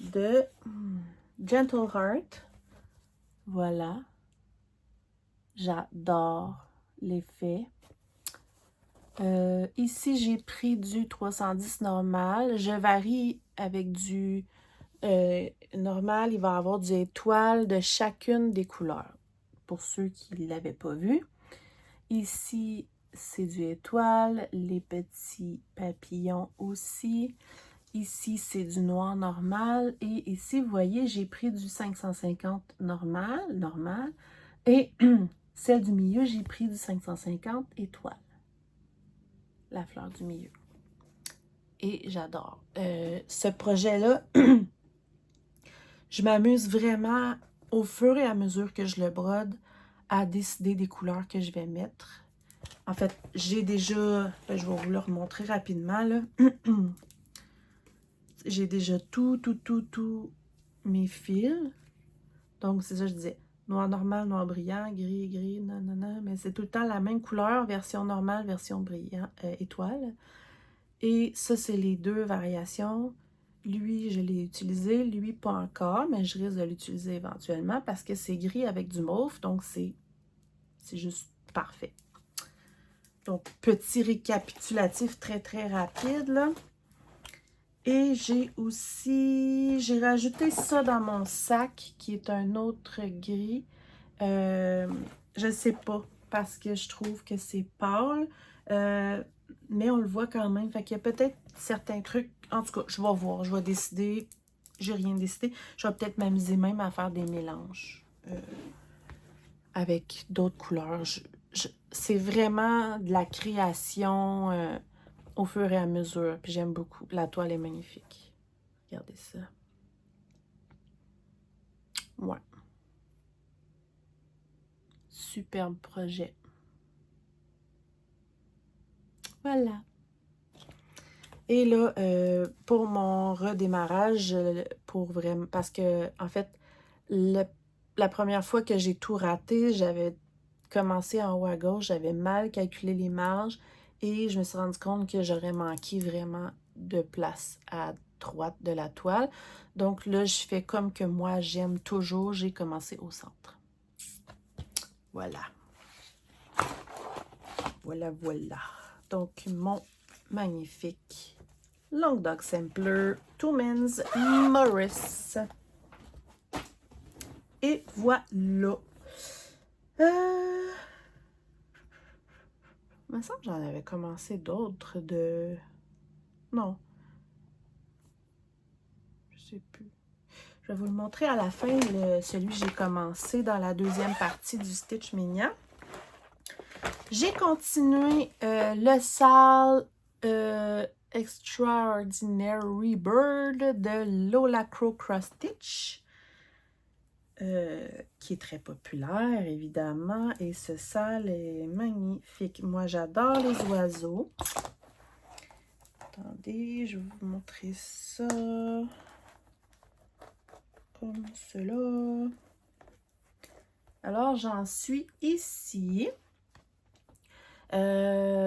De Gentle Heart. Voilà. J'adore l'effet. Ici, j'ai pris du 310 normal. Je varie avec du normal. Il va y avoir du étoile de chacune des couleurs. Pour ceux qui ne l'avaient pas vu. Ici, c'est du étoile. Les petits papillons aussi. Ici, c'est du noir normal. Et ici, vous voyez, j'ai pris du 550 normal. Et celle du milieu, j'ai pris du 550 étoile. La fleur du milieu. Et j'adore. Ce projet-là, je m'amuse vraiment au fur et à mesure que je le brode à décider des couleurs que je vais mettre. En fait, j'ai déjà, je vais vous le remontrer rapidement, là. J'ai déjà tous mes fils. Donc, c'est ça, je disais. Noir normal, noir brillant, gris, nanana. Mais c'est tout le temps la même couleur, version normale, version brillant, étoile. Et ça, c'est les deux variations. Lui, je l'ai utilisé. Lui, pas encore, mais je risque de l'utiliser éventuellement parce que c'est gris avec du mauve. Donc, c'est juste parfait. Donc, petit récapitulatif très rapide, là. Et j'ai rajouté ça dans mon sac, qui est un autre gris. Je sais pas, parce que je trouve que c'est pâle. Mais on le voit quand même. Fait qu'il y a peut-être certains trucs. En tout cas, je vais voir, je vais décider. J'ai rien décidé. Je vais peut-être m'amuser même à faire des mélanges avec d'autres couleurs. C'est vraiment de la création au fur et à mesure. Puis j'aime beaucoup. La toile est magnifique. Regardez ça. Ouais. Superbe projet. Voilà. Et là, pour mon redémarrage, pour vraiment, parce que, en fait, la première fois que j'ai tout raté, j'avais commencé en haut à gauche, j'avais mal calculé les marges et je me suis rendu compte que j'aurais manqué vraiment de place à droite de la toile. Donc là, je fais comme que moi, j'aime toujours, j'ai commencé au centre. Voilà. Voilà. Donc, mon magnifique Long Dog Sampler Toomeans Morris. Et voilà. Il me semble que j'en avais commencé d'autres de... Non. Je sais plus. Je vais vous le montrer à la fin, celui que j'ai commencé dans la deuxième partie du Stitch Mania. J'ai continué le sale Extraordinary Bird de Lola Crow Cross Stitch, qui est très populaire, évidemment. Et ce sale est magnifique. Moi, j'adore les oiseaux. Attendez, je vais vous montrer ça. Comme cela. Alors, j'en suis ici.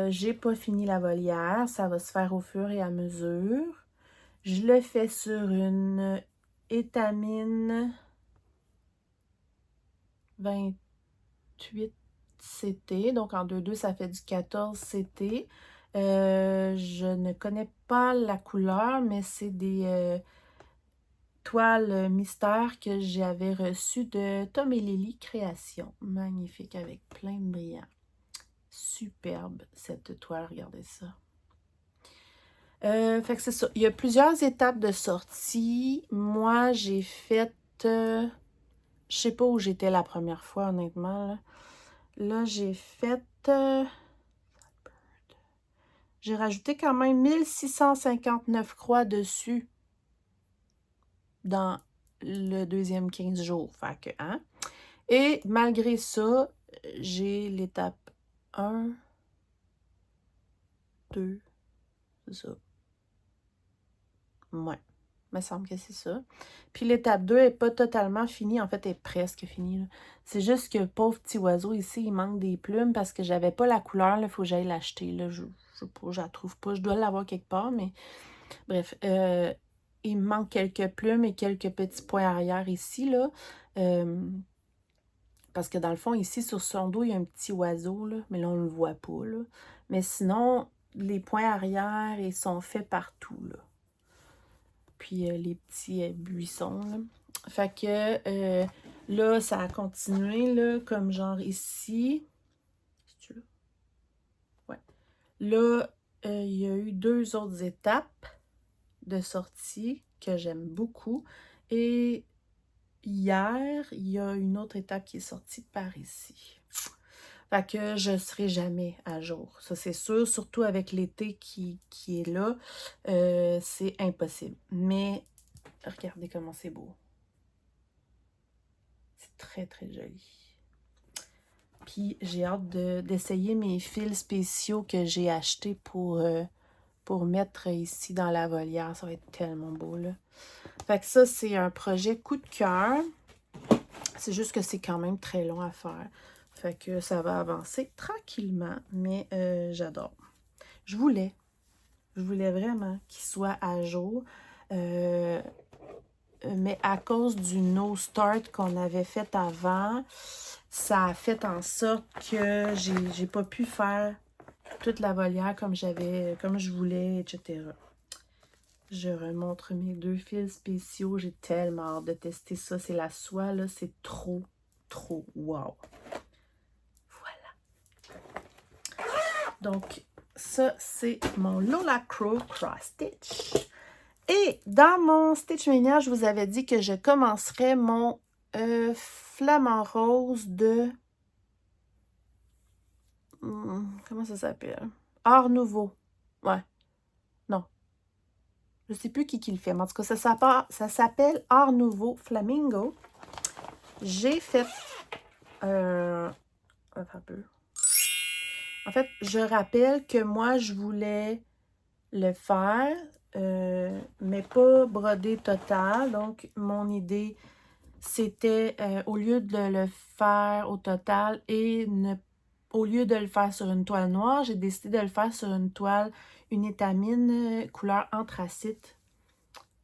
j'ai pas fini la volière. Ça va se faire au fur et à mesure. Je le fais sur une étamine 28 CT. Donc, en 2-2, ça fait du 14 CT. Je ne connais pas la couleur, mais c'est des toiles mystères que j'avais reçues de Tom et Lily Création. Magnifique, avec plein de brillants. Superbe, cette toile, regardez ça. Fait que c'est ça. Il y a plusieurs étapes de sortie. Moi, j'ai fait... je sais pas où j'étais la première fois, honnêtement. Là j'ai fait... j'ai rajouté quand même 1659 croix dessus dans le deuxième 15 jours. Fait que, hein? Et malgré ça, j'ai l'étape 1, 2, c'est ça. Ouais, il me semble que c'est ça. Puis l'étape 2 n'est pas totalement finie. En fait, elle est presque finie. C'est juste que, pauvre petit oiseau, ici, il manque des plumes parce que j'avais pas la couleur. Il faut que j'aille l'acheter. Je sais pas, je la trouve pas. Je dois l'avoir quelque part, mais bref. Il me manque quelques plumes et quelques petits points arrière ici, là. Parce que dans le fond, ici, sur son dos, il y a un petit oiseau, là. Mais là, on le voit pas, là. Mais sinon, les points arrière, ils sont faits partout, là. Puis les petits buissons, là. Fait que là, ça a continué, là, comme genre ici. C'est-tu là? Ouais. Là, il y a eu 2 autres étapes de sortie que j'aime beaucoup. Et hier, il y a une autre étape qui est sortie par ici. Fait que je ne serai jamais à jour. Ça, c'est sûr, surtout avec l'été qui est là. C'est impossible. Mais regardez comment c'est beau. C'est très, très joli. Puis j'ai hâte d'essayer mes fils spéciaux que j'ai achetés pour mettre ici dans la volière. Ça va être tellement beau, là. Fait que ça, c'est un projet coup de cœur. C'est juste que c'est quand même très long à faire. Fait que ça va avancer tranquillement, mais j'adore. Je voulais vraiment qu'il soit à jour. Mais à cause du no start qu'on avait fait avant, ça a fait en sorte que j'ai pas pu faire toute la volière comme je voulais, etc. Je remontre mes 2 fils spéciaux. J'ai tellement hâte de tester ça. C'est la soie, là. C'est trop, trop wow. Voilà. Donc, ça, c'est mon Lola Crow Cross Stitch. Et dans mon Stitch Mania, je vous avais dit que je commencerais mon flamant rose de... comment ça s'appelle? Art Nouveau. Ouais. Non. Je ne sais plus qui le fait. Mais en tout cas, ça s'appelle Art Nouveau Flamingo. J'ai fait... un peu. En fait, je rappelle que moi, je voulais le faire, mais pas broder total. Donc, mon idée, c'était, au lieu de le faire au total et au lieu de le faire sur une toile noire, j'ai décidé de le faire sur une étamine couleur anthracite,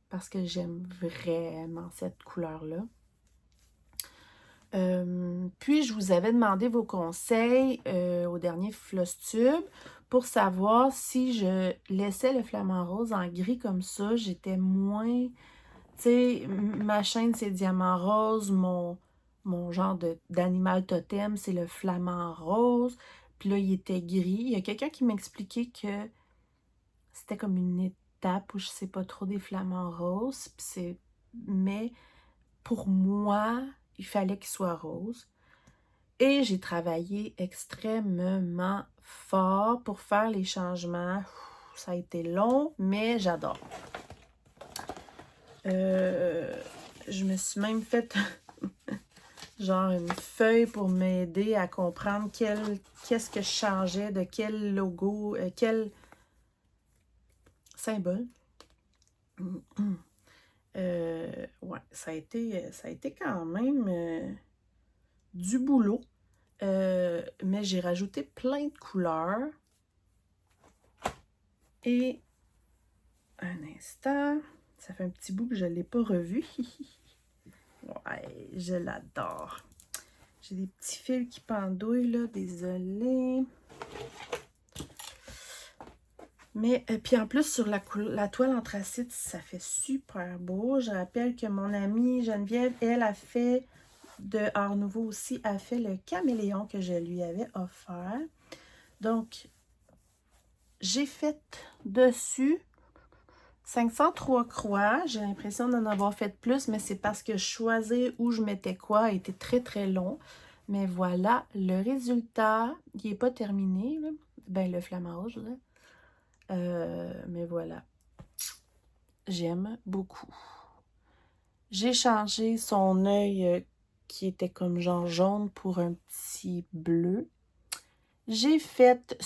parce que j'aime vraiment cette couleur-là. Puis, je vous avais demandé vos conseils au dernier Flosstube pour savoir si je laissais le flamant rose en gris comme ça, j'étais moins... Tu sais, ma chaîne, c'est diamant rose, mon genre d'animal totem, c'est le flamant rose. Puis là, il était gris. Il y a quelqu'un qui m'expliquait que c'était comme une étape où je sais pas trop des flamants roses. Mais pour moi, il fallait qu'il soit rose. Et j'ai travaillé extrêmement fort pour faire les changements. Ça a été long, mais j'adore. Je me suis même fait genre une feuille pour m'aider à comprendre qu'est-ce que je changeais, de quel logo, quel symbole. Ouais, ça a été quand même du boulot. Mais j'ai rajouté plein de couleurs. Et un instant, ça fait un petit bout que je ne l'ai pas revu. Ouais, je l'adore. J'ai des petits fils qui pendouillent, là, désolée. Mais, puis en plus, sur la toile anthracite, ça fait super beau. Je rappelle que mon amie Geneviève, elle a fait de Art Nouveau aussi, a fait le caméléon que je lui avais offert. Donc, j'ai fait dessus 503 croix. J'ai l'impression d'en avoir fait plus, mais c'est parce que choisir où je mettais quoi était très, très long. Mais voilà, le résultat, il n'est pas terminé, là. Ben, le flamant rouge, là. Mais voilà. J'aime beaucoup. J'ai changé son œil qui était comme genre jaune pour un petit bleu. J'ai fait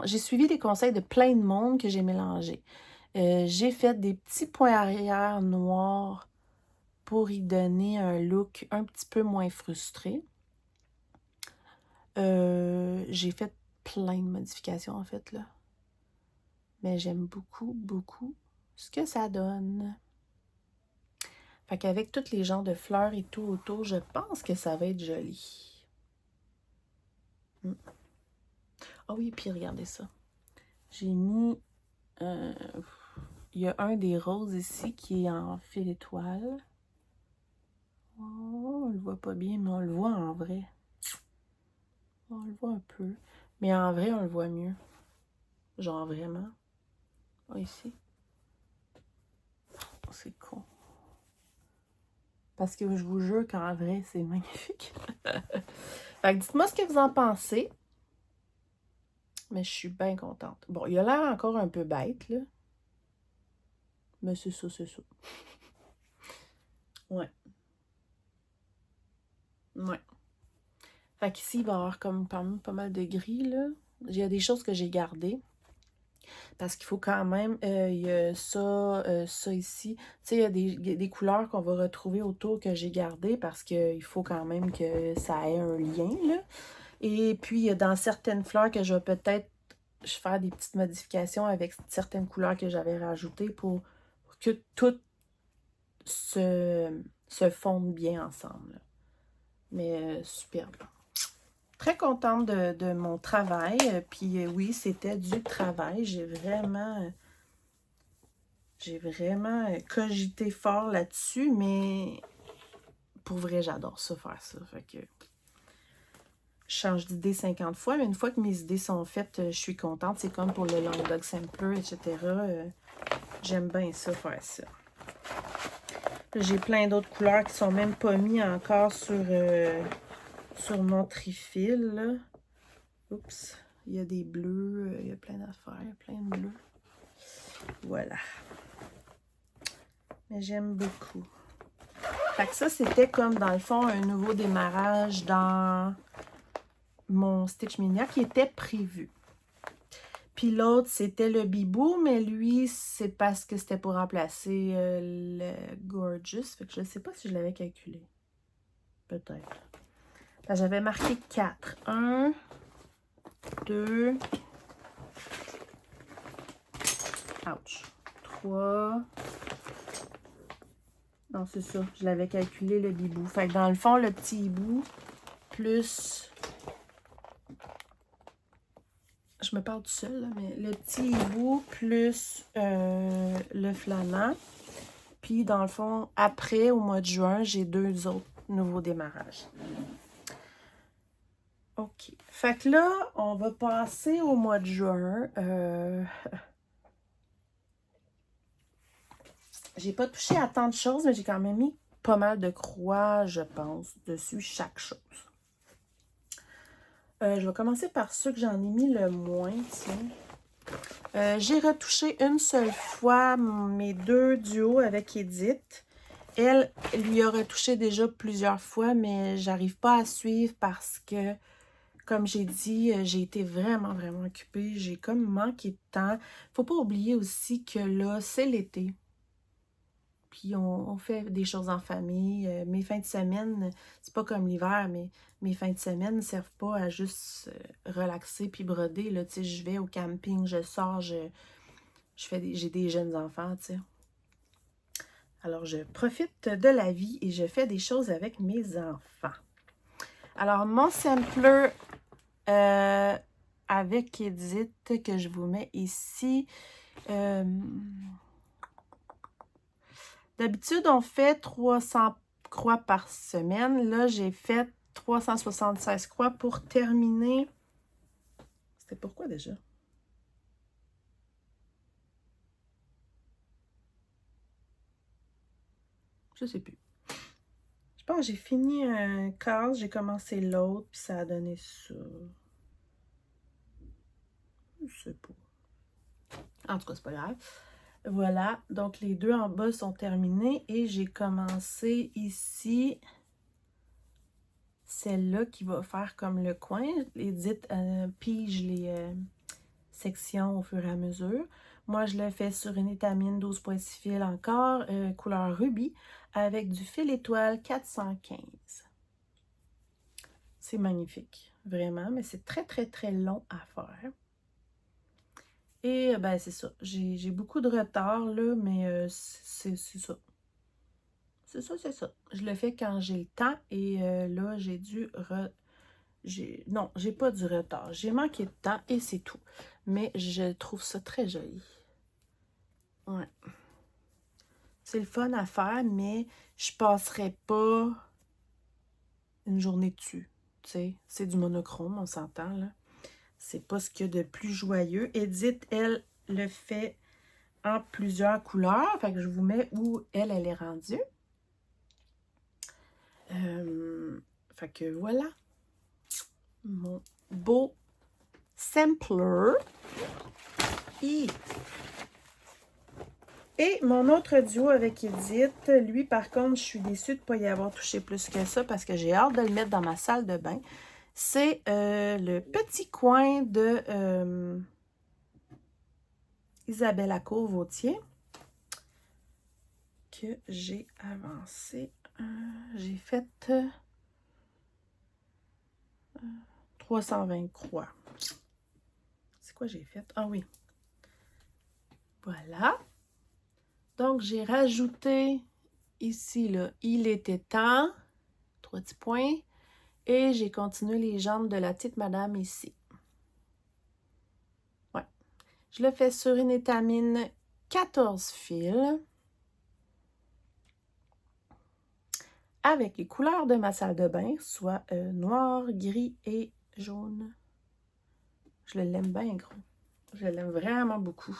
j'ai suivi des conseils de plein de monde que j'ai mélangé. J'ai fait des petits points arrière noirs pour y donner un look un petit peu moins frustré. J'ai fait plein de modifications en fait là. Mais j'aime beaucoup, beaucoup ce que ça donne. Fait qu'avec tous les genres de fleurs et tout autour, je pense que ça va être joli. Ah oui, puis regardez ça. J'ai mis... il y a un des roses ici qui est en fil étoile. Oh, on le voit pas bien, mais on le voit en vrai. On le voit un peu. Mais en vrai, on le voit mieux. Genre vraiment. Oh, ici. Oh, c'est con. Parce que je vous jure qu'en vrai, c'est magnifique. Fait que dites-moi ce que vous en pensez. Mais je suis bien contente. Bon, il a l'air encore un peu bête, là. Mais c'est ça, c'est ça. Ouais. Ouais. Fait qu'ici, il va y avoir comme pas mal de gris, là. Il y a des choses que j'ai gardées. Parce qu'il faut quand même, il y a ça ici. Tu sais, il y a des couleurs qu'on va retrouver autour que j'ai gardées parce qu'il faut quand même que ça ait un lien, là. Et puis, il y a dans certaines fleurs que je vais peut-être faire des petites modifications avec certaines couleurs que j'avais rajoutées pour que tout se fonde bien ensemble, là. Mais superbe. Très contente de mon travail. Puis oui, c'était du travail. J'ai vraiment cogité fort là-dessus, mais pour vrai, j'adore ça, faire ça. Fait que je change d'idée 50 fois, mais une fois que mes idées sont faites, je suis contente. C'est comme pour le Languedoc Sampler, etc. J'aime bien ça, faire ça. J'ai plein d'autres couleurs qui sont même pas mis encore sur mon trifil, là. Oups, il y a des bleus, il y a plein d'affaires, plein de bleus. Voilà. Mais j'aime beaucoup. Fait que ça, c'était comme, dans le fond, un nouveau démarrage dans mon Stitch Mania qui était prévu. Puis l'autre, c'était le Bibou, mais lui, c'est parce que c'était pour remplacer le Gorgeous. Fait que je ne sais pas si je l'avais calculé. Peut-être. J'avais marqué 4. 1, 2... Ouch. 3... Non, c'est ça. Je l'avais calculé, le Bibou. Fait que dans le fond, le petit hibou, plus... Je me parle tout seul, là, mais le petit hibou, plus le flamand. Puis, dans le fond, après, au mois de juin, j'ai 2 autres nouveaux démarrages. OK. Fait que là, on va passer au mois de juin. J'ai pas touché à tant de choses, mais j'ai quand même mis pas mal de croix, je pense, dessus chaque chose. Je vais commencer par ceux que j'en ai mis le moins, tiens. J'ai retouché une seule fois mes 2 duos avec Edith. Elle lui a retouché déjà plusieurs fois, mais j'arrive pas à suivre parce que, comme j'ai dit, j'ai été vraiment, vraiment occupée. J'ai comme manqué de temps. Faut pas oublier aussi que là, c'est l'été. Puis on fait des choses en famille. Mes fins de semaine, c'est pas comme l'hiver, mais mes fins de semaine ne servent pas à juste relaxer puis broder. Là, tu sais, je vais au camping, je sors, j'ai des jeunes enfants, tu sais. Alors, je profite de la vie et je fais des choses avec mes enfants. Alors, mon sampler avec Edith que je vous mets ici. D'habitude, on fait 300 croix par semaine. Là, j'ai fait 376 croix pour terminer. C'était pourquoi déjà? Je sais plus. Je pense que j'ai fini un quart, j'ai commencé l'autre, puis ça a donné ça. Je sais pas. En tout cas, c'est pas grave. Voilà, donc les deux en bas sont terminés et j'ai commencé ici celle-là qui va faire comme le coin. Edith pige les sections au fur et à mesure. Moi, je le fais sur une étamine 12,6 fils encore, couleur rubis, avec du fil étoile 415. C'est magnifique, vraiment, mais c'est très, très, très long à faire. Et ben c'est ça, j'ai beaucoup de retard là, mais c'est ça. C'est ça, c'est ça. Je le fais quand j'ai le temps et là, j'ai dû... Non, j'ai pas du retard. J'ai manqué de temps et c'est tout. Mais je trouve ça très joli. Ouais. C'est le fun à faire, mais je passerai pas une journée dessus. Tu sais, c'est du monochrome, on s'entend, là. C'est pas ce qu'il y a de plus joyeux. Edith, elle, le fait en plusieurs couleurs. Fait que je vous mets où elle est rendue. Fait que voilà. Mon beau sampler. Et mon autre duo avec Edith, lui, par contre, je suis déçue de ne pas y avoir touché plus que ça parce que j'ai hâte de le mettre dans ma salle de bain. C'est le petit coin de Isabelle Acour-Vautier que j'ai avancé. J'ai fait 320 croix. C'est quoi j'ai fait? Ah oui. Voilà. Donc, j'ai rajouté ici, là, il était temps, 3 petits points, et j'ai continué les jambes de la petite madame ici. Ouais. Je le fais sur une étamine 14 fils, avec les couleurs de ma salle de bain, soit noir, gris et jaune. Je l'aime bien gros. Je l'aime vraiment beaucoup.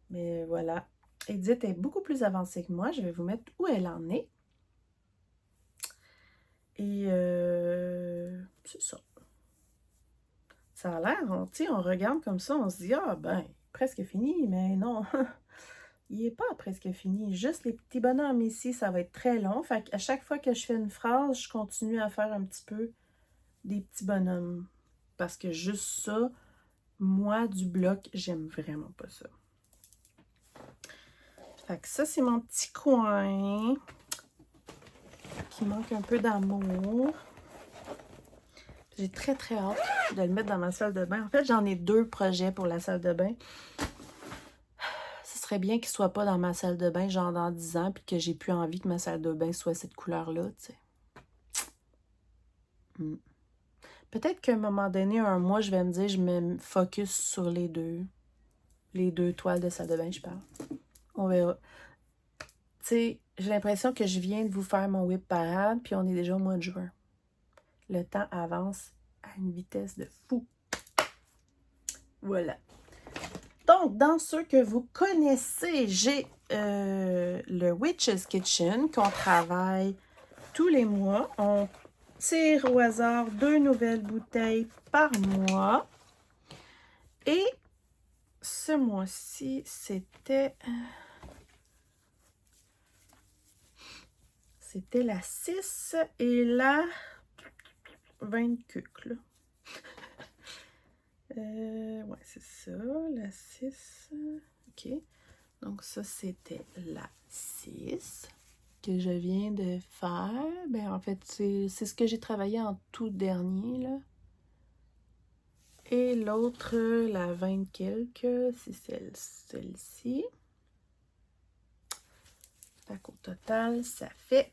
Mais voilà. Edith est beaucoup plus avancée que moi. Je vais vous mettre où elle en est. Et c'est ça. Ça a l'air, on regarde comme ça, on se dit, ah ben, presque fini, mais non. Il n'est pas presque fini. Juste les petits bonhommes ici, ça va être très long. Fait qu'à chaque fois que je fais une phrase, je continue à faire un petit peu des petits bonhommes. Parce que juste ça, moi, du bloc, j'aime vraiment pas ça. Fait que ça, c'est mon petit coin qui manque un peu d'amour. J'ai très, très hâte de le mettre dans ma salle de bain. En fait, j'en ai 2 projets pour la salle de bain. Ce serait bien qu'il ne soit pas dans ma salle de bain, genre dans 10 ans, puis que j'ai plus envie que ma salle de bain soit cette couleur-là, tu sais. Peut-être qu'à un moment donné, un mois, je vais me dire, je me focus sur les deux toiles de salle de bain, je parle. On verra. Tu sais, j'ai l'impression que je viens de vous faire mon whip parade, puis on est déjà au mois de juin. Le temps avance à une vitesse de fou. Voilà. Donc, dans ceux que vous connaissez, j'ai le Witch's Kitchen qu'on travaille tous les mois. On tire au hasard 2 nouvelles bouteilles par mois. Et ce mois-ci, c'était la 6 et la 20 cucles. Ouais, c'est ça, la 6. OK. Donc, ça, c'était la 6 que je viens de faire. Ben, en fait, c'est ce que j'ai travaillé en tout dernier, là. Et l'autre, la 20 quelques, c'est celle-ci. Fait qu'au total, ça fait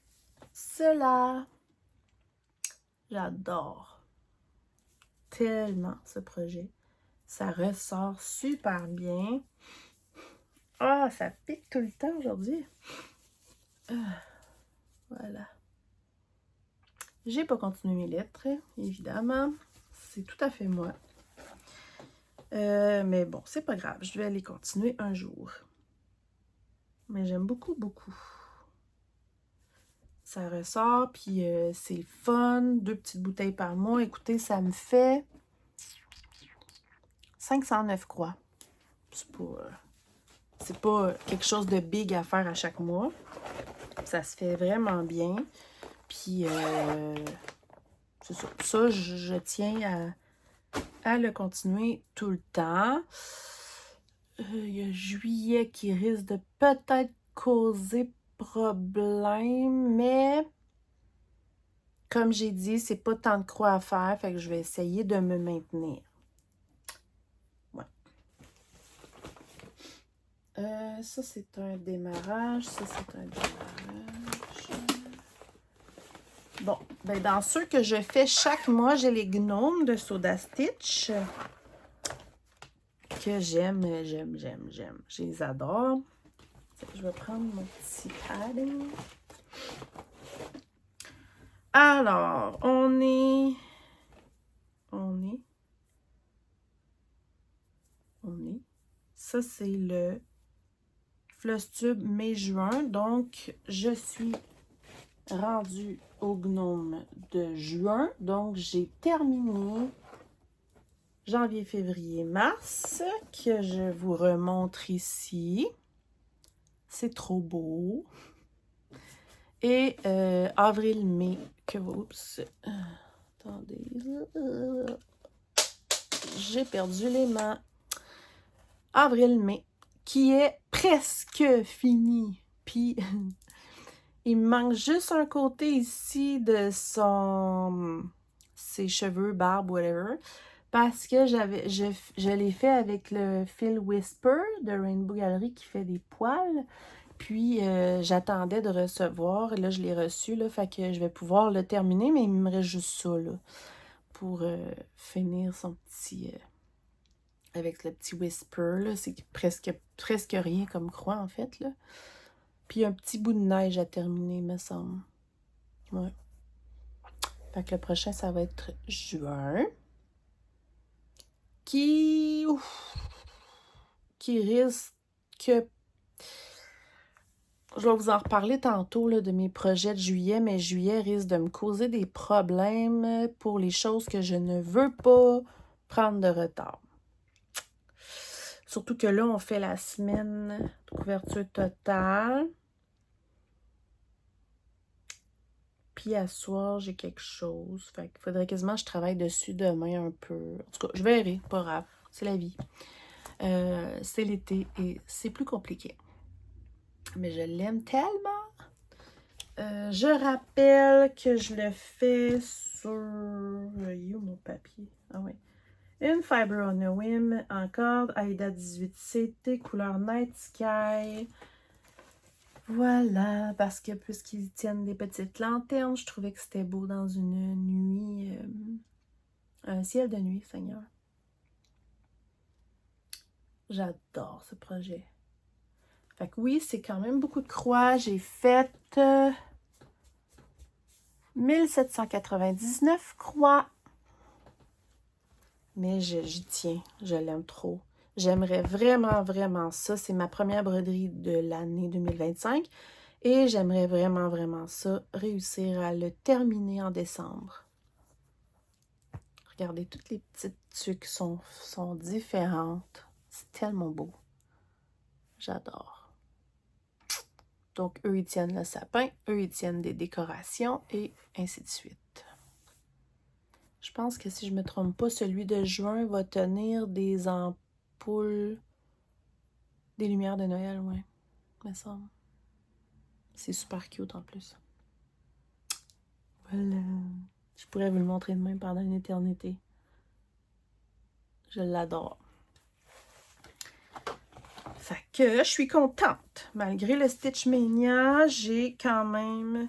cela. J'adore tellement ce projet. Ça ressort super bien. Ah, ça pique tout le temps aujourd'hui. Voilà. J'ai pas continué mes lettres, évidemment. C'est tout à fait moi. Mais bon, c'est pas grave. Je vais les continuer un jour. Mais j'aime beaucoup, beaucoup. Ça ressort, puis c'est le fun. 2 petites bouteilles par mois. Écoutez, ça me fait 509 croix. C'est pas quelque chose de big à faire à chaque mois. Ça se fait vraiment bien. Puis, c'est ça. Ça, je tiens à le continuer tout le temps. Il y a juillet qui risque de peut-être causer problème, mais comme j'ai dit, c'est pas tant de croix à faire, fait que je vais essayer de me maintenir. Ouais. Ça, c'est un démarrage. Ça, c'est un démarrage. Bon, ben dans ceux que je fais chaque mois, j'ai les gnomes de Soda Stitch. Que j'aime. Je les adore. Je vais prendre mon petit padding. Alors, on est. Ça, c'est le Flosstube mai-juin. Donc, je suis rendue au gnome de juin. Donc, j'ai terminé janvier, février, mars, que je vous remontre ici. C'est trop beau. Et avril, mai, que vous... Oups. Attendez. J'ai perdu les mains. Avril, mai, qui est presque fini. Puis, il me manque juste un côté ici de ses cheveux, barbe, whatever. Parce que je l'ai fait avec le fil Whisper de Rainbow Gallery qui fait des poils. Puis, j'attendais de recevoir. Et là, je l'ai reçu. Là, fait que je vais pouvoir le terminer. Mais il me reste juste ça là, pour finir son petit... avec le petit Whisper. C'est presque rien comme croix, en fait. Là. Puis, un petit bout de neige à terminer, me semble. Ouais. Fait que le prochain, ça va être juin. Qui risque que... Je vais vous en reparler tantôt là, de mes projets de juillet, mais juillet risque de me causer des problèmes pour les choses que je ne veux pas prendre de retard. Surtout que là, on fait la semaine de couverture totale. Puis à soir, j'ai quelque chose. Fait qu'il faudrait quasiment que je travaille dessus demain un peu. En tout cas, je verrai, pas grave. C'est la vie. C'est l'été et c'est plus compliqué. Mais je l'aime tellement. Je rappelle que je le fais sur... Il est où mon papier? Ah oui. Une Fiber on a Whim en corde, Aida 18CT, couleur Night Sky. Voilà, parce que puisqu'ils tiennent des petites lanternes, je trouvais que c'était beau dans une nuit, un ciel de nuit, Seigneur. J'adore ce projet. Fait que oui, c'est quand même beaucoup de croix. J'ai fait 1799 croix. Mais j'y tiens, je l'aime trop. J'aimerais vraiment, vraiment ça. C'est ma première broderie de l'année 2025. Et j'aimerais vraiment, vraiment ça, réussir à le terminer en décembre. Regardez, toutes les petites tuques sont différentes. C'est tellement beau. J'adore. Donc, eux, ils tiennent le sapin. Eux, ils tiennent des décorations et ainsi de suite. Je pense que si je ne me trompe pas, celui de juin va tenir des ampoules, des lumières de Noël, ouais, me semble. C'est super cute en plus. Voilà. Je pourrais vous le montrer de même pendant une éternité. Je l'adore. Fait que je suis contente. Malgré le Stitch Mania, j'ai quand même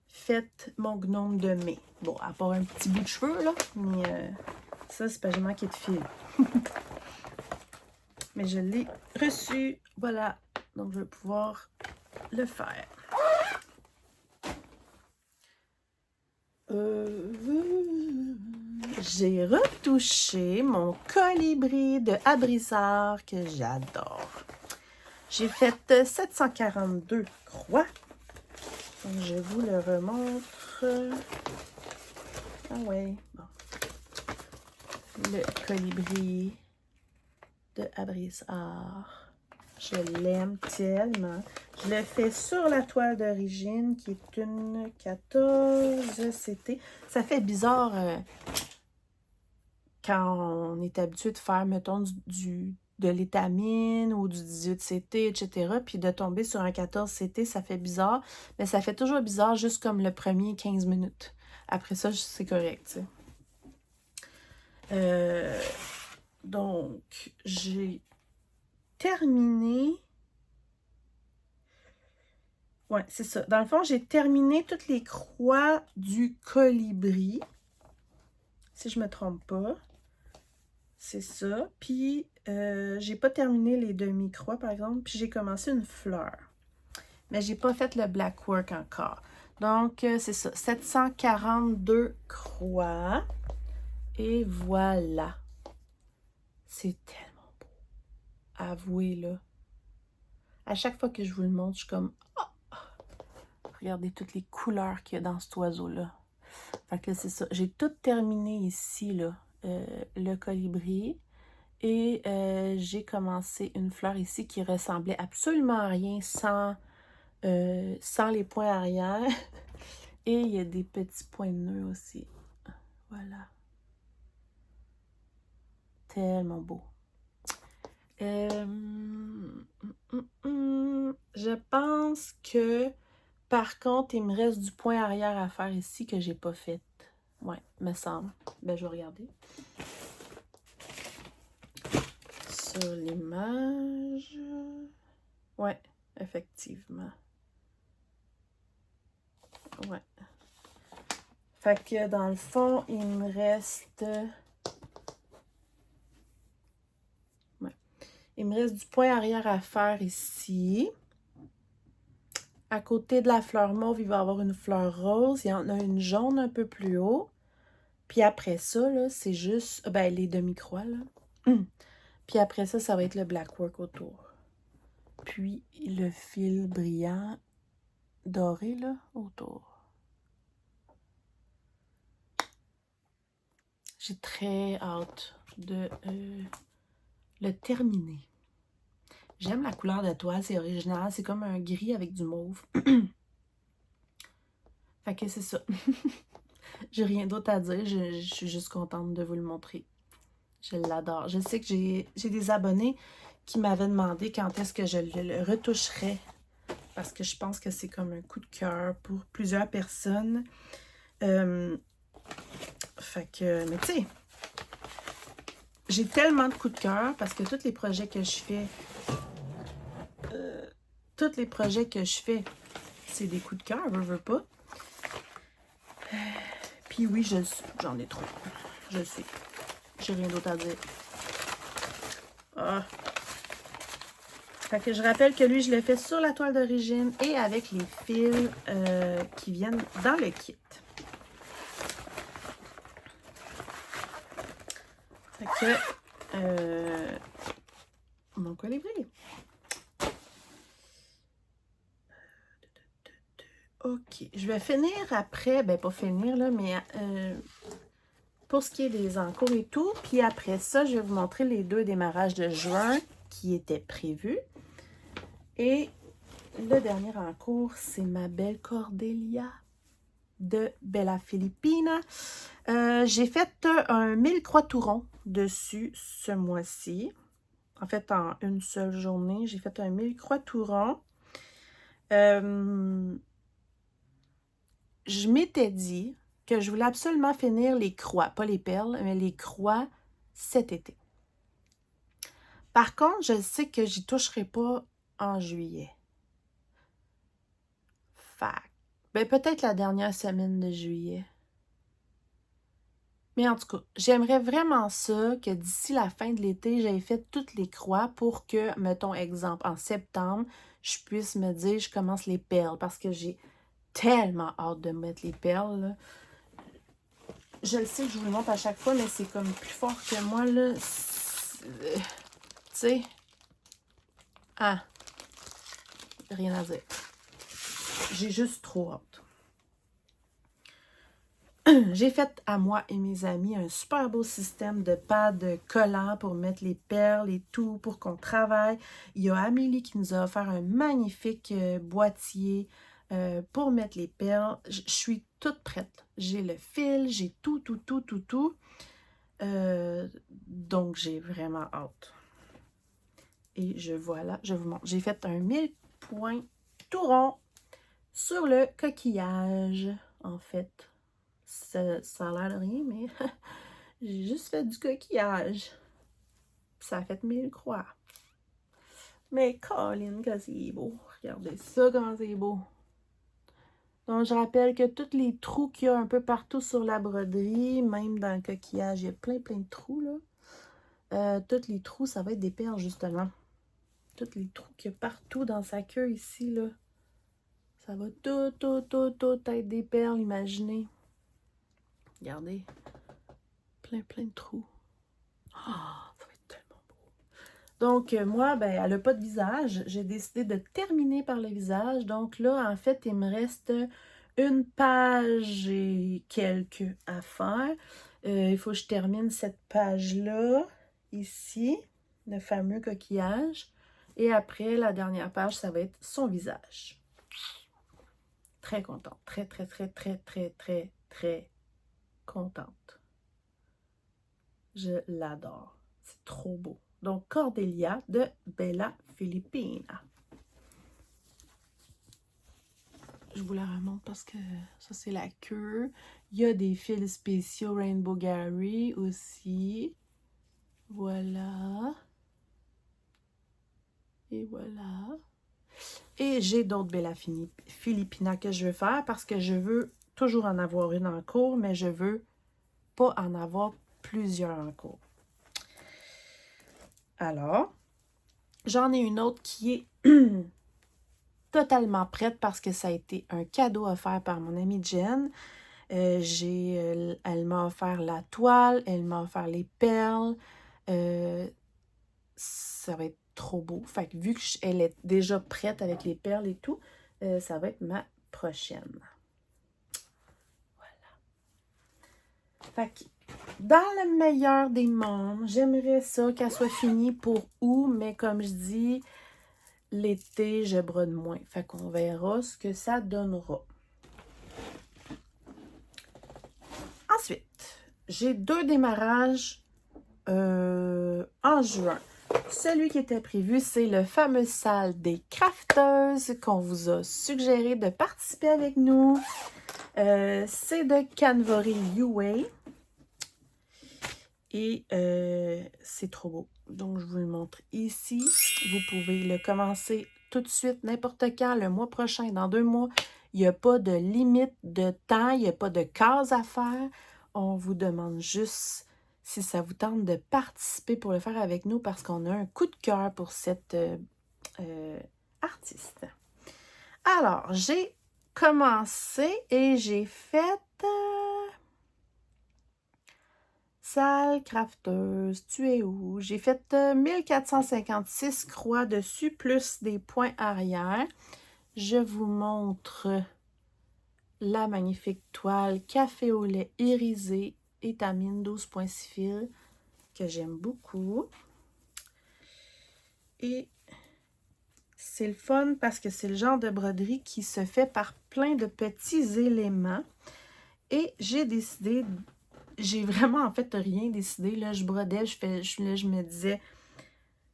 fait mon gnome de mai. Bon, à part un petit bout de cheveux, là. Mais ça, c'est pas j'ai manqué de fil. Mais je l'ai reçu. Voilà. Donc, je vais pouvoir le faire. J'ai retouché mon colibri de Abrissard que j'adore. J'ai fait 742 croix. Donc, je vous le remontre. Ah ouais, bon. Le colibri de Abrissard. Je l'aime tellement. Je le fais sur la toile d'origine qui est une 14 CT. Ça fait bizarre quand on est habitué de faire, mettons, de l'étamine ou du 18 CT, etc. Puis de tomber sur un 14 CT, ça fait bizarre. Mais ça fait toujours bizarre juste comme le premier 15 minutes. Après ça, c'est correct, tu sais. Donc, j'ai terminé. Ouais, c'est ça. Dans le fond, j'ai terminé toutes les croix du colibri. Si je me trompe pas. C'est ça. Puis, j'ai pas terminé les demi-croix, par exemple. Puis, j'ai commencé une fleur. Mais j'ai pas fait le black work encore. Donc, c'est ça. 742 croix. Et voilà. C'est tellement beau. Avouez, là. À chaque fois que je vous le montre, je suis comme... Oh! Regardez toutes les couleurs qu'il y a dans cet oiseau-là. Fait que c'est ça. J'ai tout terminé ici, là. Le colibri. Et j'ai commencé une fleur ici qui ressemblait absolument à rien sans les points arrière. Et il y a des petits points de nœud aussi. Voilà. Tellement beau. Je pense que, par contre, il me reste du point arrière à faire ici que j'ai pas fait. Ouais, me semble. Ben, je vais regarder. Sur l'image. Ouais, effectivement. Ouais. Fait que dans le fond, il me reste... Ouais. Il me reste du point arrière à faire ici. À côté de la fleur mauve, il va y avoir une fleur rose. Il y en a une jaune un peu plus haut. Puis après ça, là, c'est juste... Ben, les demi-croix, là. Puis après ça, ça va être le black work autour. Puis le fil brillant doré, là, autour. J'ai très hâte de le terminer. J'aime la couleur de toile, c'est original. C'est comme un gris avec du mauve. Fait que c'est ça. J'ai rien d'autre à dire. Je suis juste contente de vous le montrer. Je l'adore. Je sais que j'ai des abonnés qui m'avaient demandé quand est-ce que je le retoucherais. Parce que je pense que c'est comme un coup de cœur pour plusieurs personnes. Fait que, mais tu sais, j'ai tellement de coups de cœur parce que tous les projets que je fais, c'est des coups de cœur, veux pas. Puis oui, j'en ai trop. Je sais. J'ai rien d'autre à dire. Ah. Fait que je rappelle que lui, je l'ai fait sur la toile d'origine et avec les fils qui viennent dans le kit. Fait que mon colibri. OK. Je vais finir après, ben pas finir là, mais pour ce qui est des encours et tout. Puis après ça, je vais vous montrer les 2 démarrages de juin qui étaient prévus. Et le dernier encours, c'est ma belle Cordélia de Bella Filipina. J'ai fait un 1000 croix tout rond dessus ce mois-ci. En fait, en une seule journée, j'ai fait un 1000 croix tout rond. Je m'étais dit que je voulais absolument finir les croix, pas les perles, mais les croix cet été. Par contre, je sais que j'y toucherai pas en juillet. Ben peut-être la dernière semaine de juillet. Mais en tout cas, j'aimerais vraiment ça que d'ici la fin de l'été, j'aie fait toutes les croix pour que, mettons exemple, en septembre, je puisse me dire je commence les perles parce que j'ai tellement hâte de mettre les perles. Là. Je le sais que je vous le montre à chaque fois, mais c'est comme plus fort que moi, là. Tu sais. Ah, rien à dire. J'ai juste trop hâte. J'ai fait à moi et mes amis un super beau système de pads collants pour mettre les perles et tout, pour qu'on travaille. Il y a Amélie qui nous a offert un magnifique boîtier pour mettre les perles. Je suis toute prête. J'ai le fil, j'ai tout. Donc, j'ai vraiment hâte. Et voilà, je vous montre. J'ai fait un 1000 points tout rond sur le coquillage, en fait. Ça a l'air de rien, mais j'ai juste fait du coquillage. Ça a fait 1000 croix. Mais Colin, que c'est beau. Regardez ça, comment c'est beau. Donc, je rappelle que tous les trous qu'il y a un peu partout sur la broderie, même dans le coquillage, il y a plein de trous, là. Tous les trous, ça va être des perles, justement. Tous les trous qu'il y a partout dans sa queue, ici, là. Ça va tout être des perles, imaginez. Regardez. Plein de trous. Ah, ça va être tellement beau. Donc, moi, ben, elle n'a pas de visage. J'ai décidé de terminer par le visage. Donc là, en fait, il me reste une page et quelques à faire. Il faut que je termine cette page-là, ici, le fameux coquillage. Et après, la dernière page, ça va être son visage. Très contente. Très contente. Je l'adore. C'est trop beau. Donc, Cordelia de Bella Filippina. Je vous la remonte parce que ça, c'est la queue. Il y a des fils spéciaux Rainbow Gary aussi. Voilà. Et voilà. Et j'ai d'autres Bella Filippina que je veux faire parce que je veux toujours en avoir une en cours, mais je veux pas en avoir plusieurs en cours. Alors, j'en ai une autre qui est totalement prête parce que ça a été un cadeau offert par mon amie Jen. Elle m'a offert la toile, elle m'a offert les perles. Ça va être trop beau. Fait que vu qu'elle est déjà prête avec les perles et tout, ça va être ma prochaine. Voilà. Fait que dans le meilleur des mondes, j'aimerais ça qu'elle soit finie pour août, mais comme je dis, l'été, je brode moins. Fait qu'on verra ce que ça donnera. Ensuite, j'ai 2 démarrages en juin. Celui qui était prévu, c'est le fameux salle des crafteuses qu'on vous a suggéré de participer avec nous. C'est de Canvory UA. Et c'est trop beau. Donc, je vous le montre ici. Vous pouvez le commencer tout de suite, n'importe quand, le mois prochain, dans 2 mois. Il n'y a pas de limite de temps, il n'y a pas de cases à faire. On vous demande juste si ça vous tente de participer pour le faire avec nous parce qu'on a un coup de cœur pour cette artiste. Alors, j'ai commencé et j'ai fait... Salle crafteuse, tu es où? J'ai fait 1456 croix dessus, plus des points arrière. Je vous montre la magnifique toile café au lait irisé étamine 12.6 fils que j'aime beaucoup. Et c'est le fun parce que c'est le genre de broderie qui se fait par plein de petits éléments. Et j'ai décidé... J'ai vraiment, en fait, rien décidé. Là, je brodais, je me disais,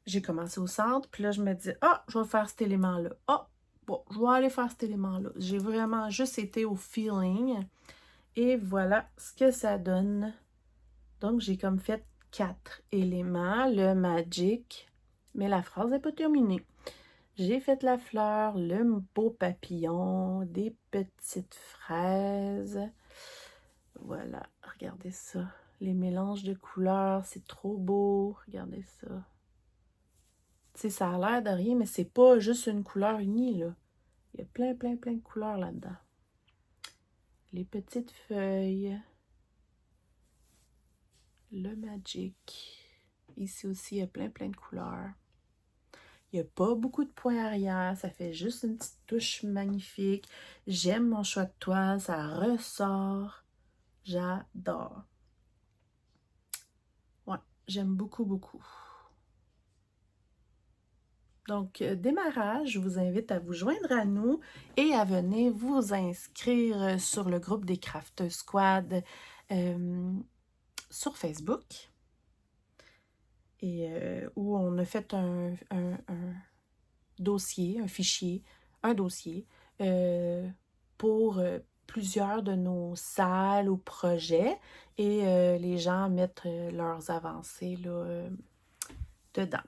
j'ai commencé au centre, puis là, je me disais, ah, je vais faire cet élément-là. Ah, bon, je vais aller faire cet élément-là. J'ai vraiment juste été au feeling. Et voilà ce que ça donne. Donc, j'ai comme fait 4 éléments, le Magic, mais la phrase n'est pas terminée. J'ai fait la fleur, le beau papillon, des petites fraises. Voilà, regardez ça. Les mélanges de couleurs, c'est trop beau. Regardez ça. Tu sais, ça a l'air de rien, mais c'est pas juste une couleur unie, là. Il y a plein, plein, plein de couleurs là-dedans. Les petites feuilles. Le Magic. Ici aussi, il y a plein, plein de couleurs. Il n'y a pas beaucoup de points arrière. Ça fait juste une petite touche magnifique. J'aime mon choix de toile. Ça ressort. J'adore. Ouais, j'aime beaucoup, beaucoup. Donc, démarrage, je vous invite à vous joindre à nous et à venir vous inscrire sur le groupe des Craft Squad sur Facebook. Et où on a fait un dossier, un fichier, un dossier pour plusieurs de nos salles ou projets et les gens mettent leurs avancées là, dedans.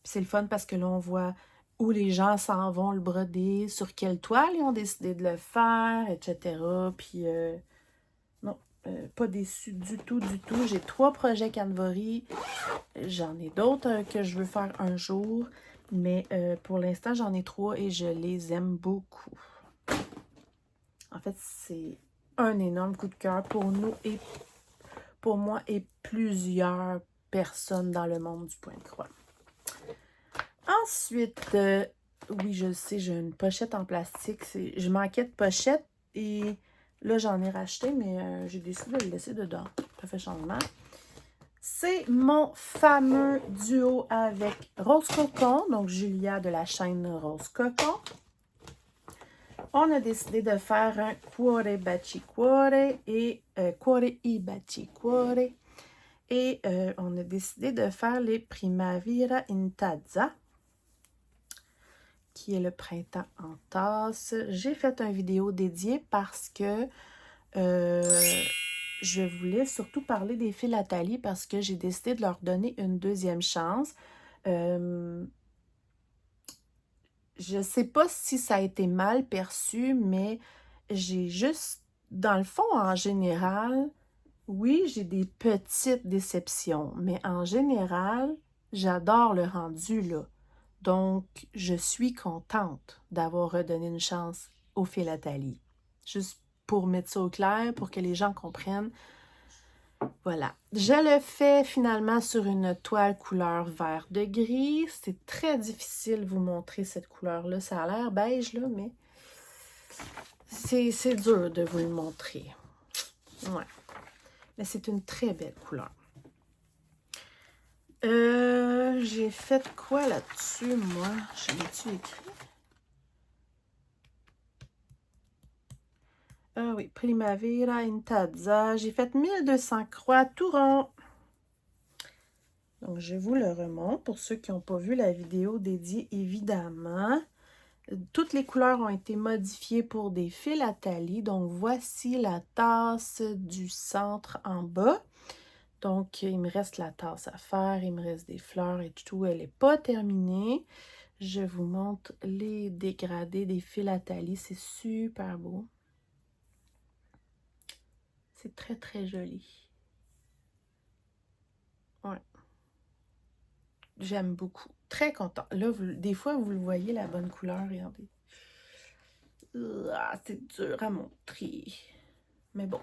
Puis c'est le fun parce que là, on voit où les gens s'en vont le broder, sur quelle toile ils ont décidé de le faire, etc. Puis non, pas déçu du tout, du tout. J'ai 3 projets Canvori. J'en ai d'autres que je veux faire un jour. Mais pour l'instant, j'en ai 3 et je les aime beaucoup. En fait, c'est un énorme coup de cœur pour nous et pour moi et plusieurs personnes dans le monde du point de croix. Ensuite, oui, je sais, j'ai une pochette en plastique. Je manquais de pochette et là, j'en ai racheté, mais j'ai décidé de le laisser dedans. Ça fait changement. C'est mon fameux duo avec Rose Cocon, donc Julia de la chaîne Rose Cocon. On a décidé de faire un Cuore Baci Cuore et Cuore I Baci Cuore. Et on a décidé de faire les Primavera in Tazza, qui est le printemps en tasse. J'ai fait une vidéo dédiée parce que je voulais surtout parler des philatalies parce que j'ai décidé de leur donner une deuxième chance. Je ne sais pas si ça a été mal perçu, mais j'ai juste, dans le fond, en général, oui, j'ai des petites déceptions, mais en général, j'adore le rendu, là. Donc, je suis contente d'avoir redonné une chance aux philatalies. Juste pour mettre ça au clair, pour que les gens comprennent. Voilà. Je le fais finalement sur une toile couleur vert de gris. C'est très difficile de vous montrer cette couleur-là. Ça a l'air beige, là, mais c'est dur de vous le montrer. Ouais. Mais c'est une très belle couleur. J'ai fait quoi là-dessus, moi? Je l'ai-tu écrit? Ah oui, Primavera in Tazza. J'ai fait 1200 croix tout rond. Donc, je vous le remonte pour ceux qui n'ont pas vu la vidéo dédiée, évidemment. Toutes les couleurs ont été modifiées pour des philatalies. Donc, voici la tasse du centre en bas. Donc, il me reste la tasse à faire. Il me reste des fleurs et tout. Elle n'est pas terminée. Je vous montre les dégradés des philatalies. C'est super beau. C'est très, très joli. Ouais. J'aime beaucoup. Très content. Là, des fois, vous le voyez, la bonne couleur. Regardez. Ah, c'est dur à montrer. Mais bon.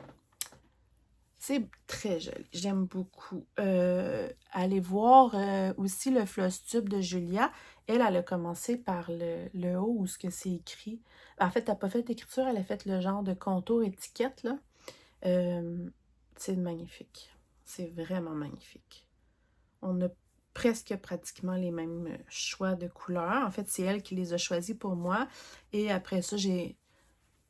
C'est très joli. J'aime beaucoup. Allez voir aussi le floss tube de Julia. Elle a commencé par le haut où ce que c'est écrit. En fait, elle n'a pas fait d'écriture. Elle a fait le genre de contour étiquette, là. C'est magnifique. C'est vraiment magnifique. On a presque pratiquement les mêmes choix de couleurs. En fait, c'est elle qui les a choisis pour moi. Et après ça, j'ai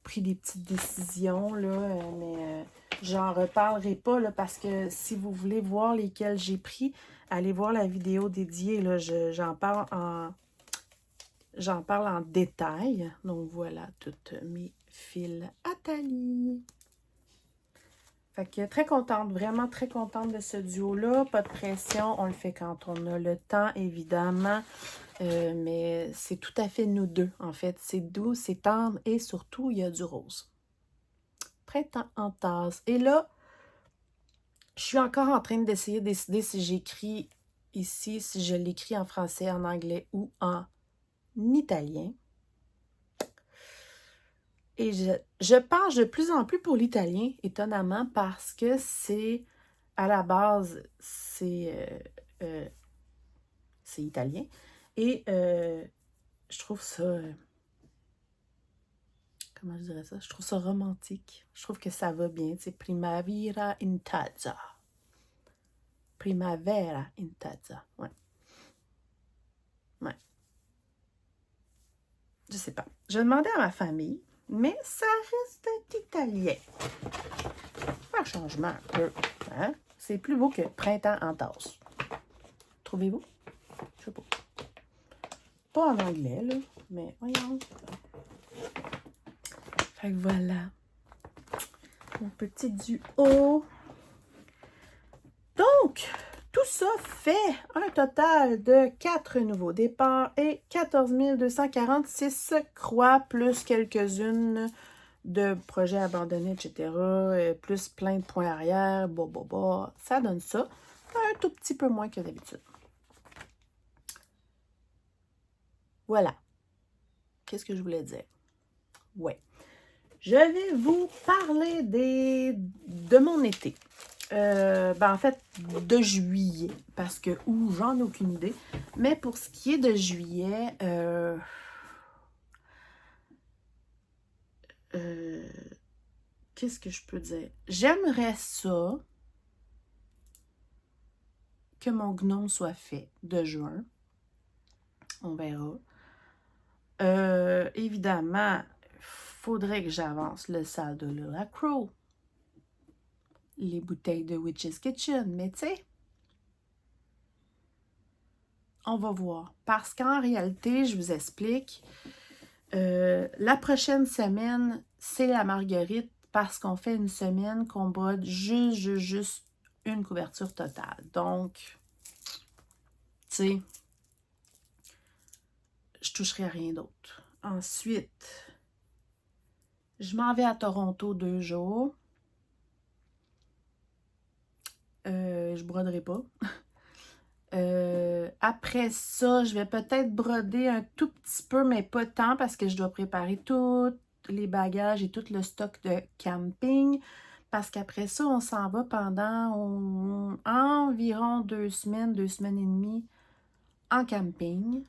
pris des petites décisions, là, mais j'en reparlerai pas, là, parce que si vous voulez voir lesquelles j'ai pris, allez voir la vidéo dédiée, là, j'en parle en détail. Donc, voilà toutes mes fils Atali. Fait que très contente, vraiment très contente de ce duo-là. Pas de pression, on le fait quand on a le temps, évidemment. Mais c'est tout à fait nous deux, en fait. C'est doux, c'est tendre et surtout, il y a du rose. Printemps en tasse. Et là, je suis encore en train d'essayer de décider si j'écris ici, si je l'écris en français, en anglais ou en italien. Et je penche de plus en plus pour l'italien, étonnamment, parce que c'est, à la base, c'est italien. Et je trouve ça, comment je dirais ça? Je trouve ça romantique. Je trouve que ça va bien. C'est Primavera in Tazza. Primavera in Tazza. Ouais. Ouais. Je sais pas. Je demandais à ma famille, mais ça reste italien. Un changement un peu. Hein? C'est plus beau que Printemps en tasse. Trouvez-vous? Je sais pas. Pas en anglais, là, mais voyons. Fait que voilà. Mon petit duo. Donc, tout ça fait un total de 4 nouveaux départs et 14 246 croix, plus quelques-unes de projets abandonnés, etc., plus plein de points arrière, ça donne ça. Un tout petit peu moins que d'habitude. Voilà. Qu'est-ce que je voulais dire? Ouais. Je vais vous parler de mon été. En fait, de juillet, parce que, j'en ai aucune idée. Mais pour ce qui est de juillet, qu'est-ce que je peux dire? J'aimerais ça que mon gnome soit fait de juin. On verra. Évidemment, il faudrait que j'avance le salle de Lila Crow. Les bouteilles de Witch's Kitchen, mais tu sais, on va voir. Parce qu'en réalité, je vous explique, la prochaine semaine, c'est la marguerite parce qu'on fait une semaine qu'on brode juste une couverture totale. Donc, tu sais, je toucherai à rien d'autre. Ensuite, je m'en vais à Toronto 2 jours. Je broderai pas. Après ça, je vais peut-être broder un tout petit peu, mais pas tant parce que je dois préparer tous les bagages et tout le stock de camping. Parce qu'après ça, on s'en va pendant environ 2 semaines et demie en camping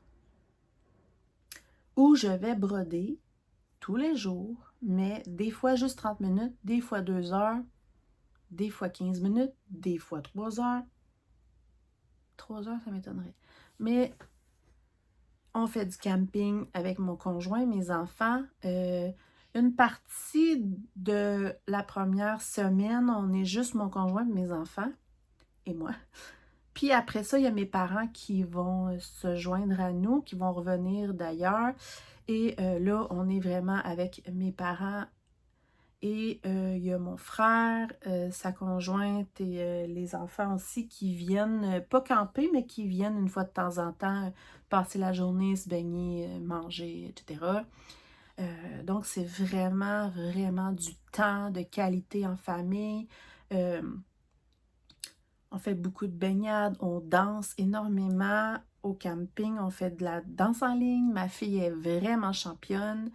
où je vais broder tous les jours, mais des fois juste 30 minutes, des fois 2 heures, des fois 15 minutes, des fois 3 heures. 3 heures, ça m'étonnerait. Mais on fait du camping avec mon conjoint, mes enfants. Une partie de la première semaine, on est juste mon conjoint, mes enfants et moi. Puis après ça, il y a mes parents qui vont se joindre à nous, qui vont revenir d'ailleurs. Et là, on est vraiment avec mes parents. Et il y a mon frère, sa conjointe et les enfants aussi qui viennent, pas camper, mais qui viennent une fois de temps en temps passer la journée, se baigner, manger, etc. Donc, c'est vraiment, vraiment du temps de qualité en famille. On fait beaucoup de baignades, on danse énormément au camping, on fait de la danse en ligne. Ma fille est vraiment championne.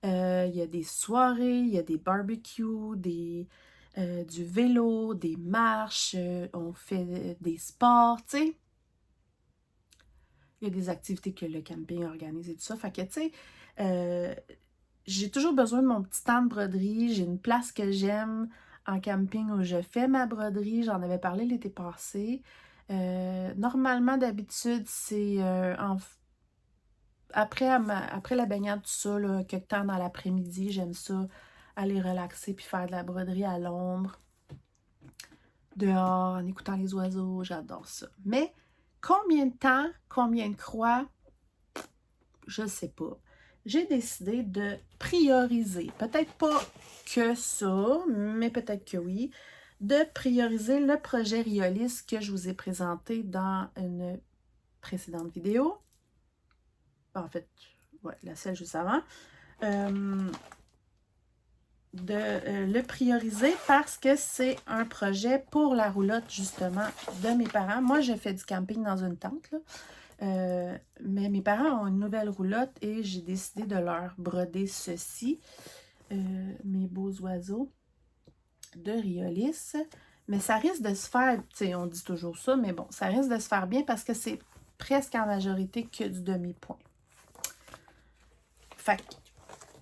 Il y a des soirées, il y a des barbecues, du vélo, des marches, on fait des sports, tu sais. Il y a des activités que le camping organise et tout ça. Fait que, tu sais, j'ai toujours besoin de mon petit temps de broderie. J'ai une place que j'aime en camping où je fais ma broderie. J'en avais parlé l'été passé. Normalement, d'habitude, c'est après la baignade, tout ça, là, quelque temps dans l'après-midi, j'aime ça, aller relaxer puis faire de la broderie à l'ombre, dehors, en écoutant les oiseaux, j'adore ça. Mais combien de temps, combien de croix, je ne sais pas. J'ai décidé de prioriser. Peut-être pas que ça, mais peut-être que oui. de prioriser le projet Riolis que je vous ai présenté dans une précédente vidéo. En fait, ouais, la celle juste avant. Le prioriser parce que c'est un projet pour la roulotte, justement, de mes parents. Moi, j'ai fait du camping dans une tente, là. Mais mes parents ont une nouvelle roulotte et j'ai décidé de leur broder ceci, mes beaux oiseaux de Riolis. Mais ça risque de se faire, tu sais, on dit toujours ça, mais bon, ça risque de se faire bien parce que c'est presque en majorité que du demi-point. Fait que,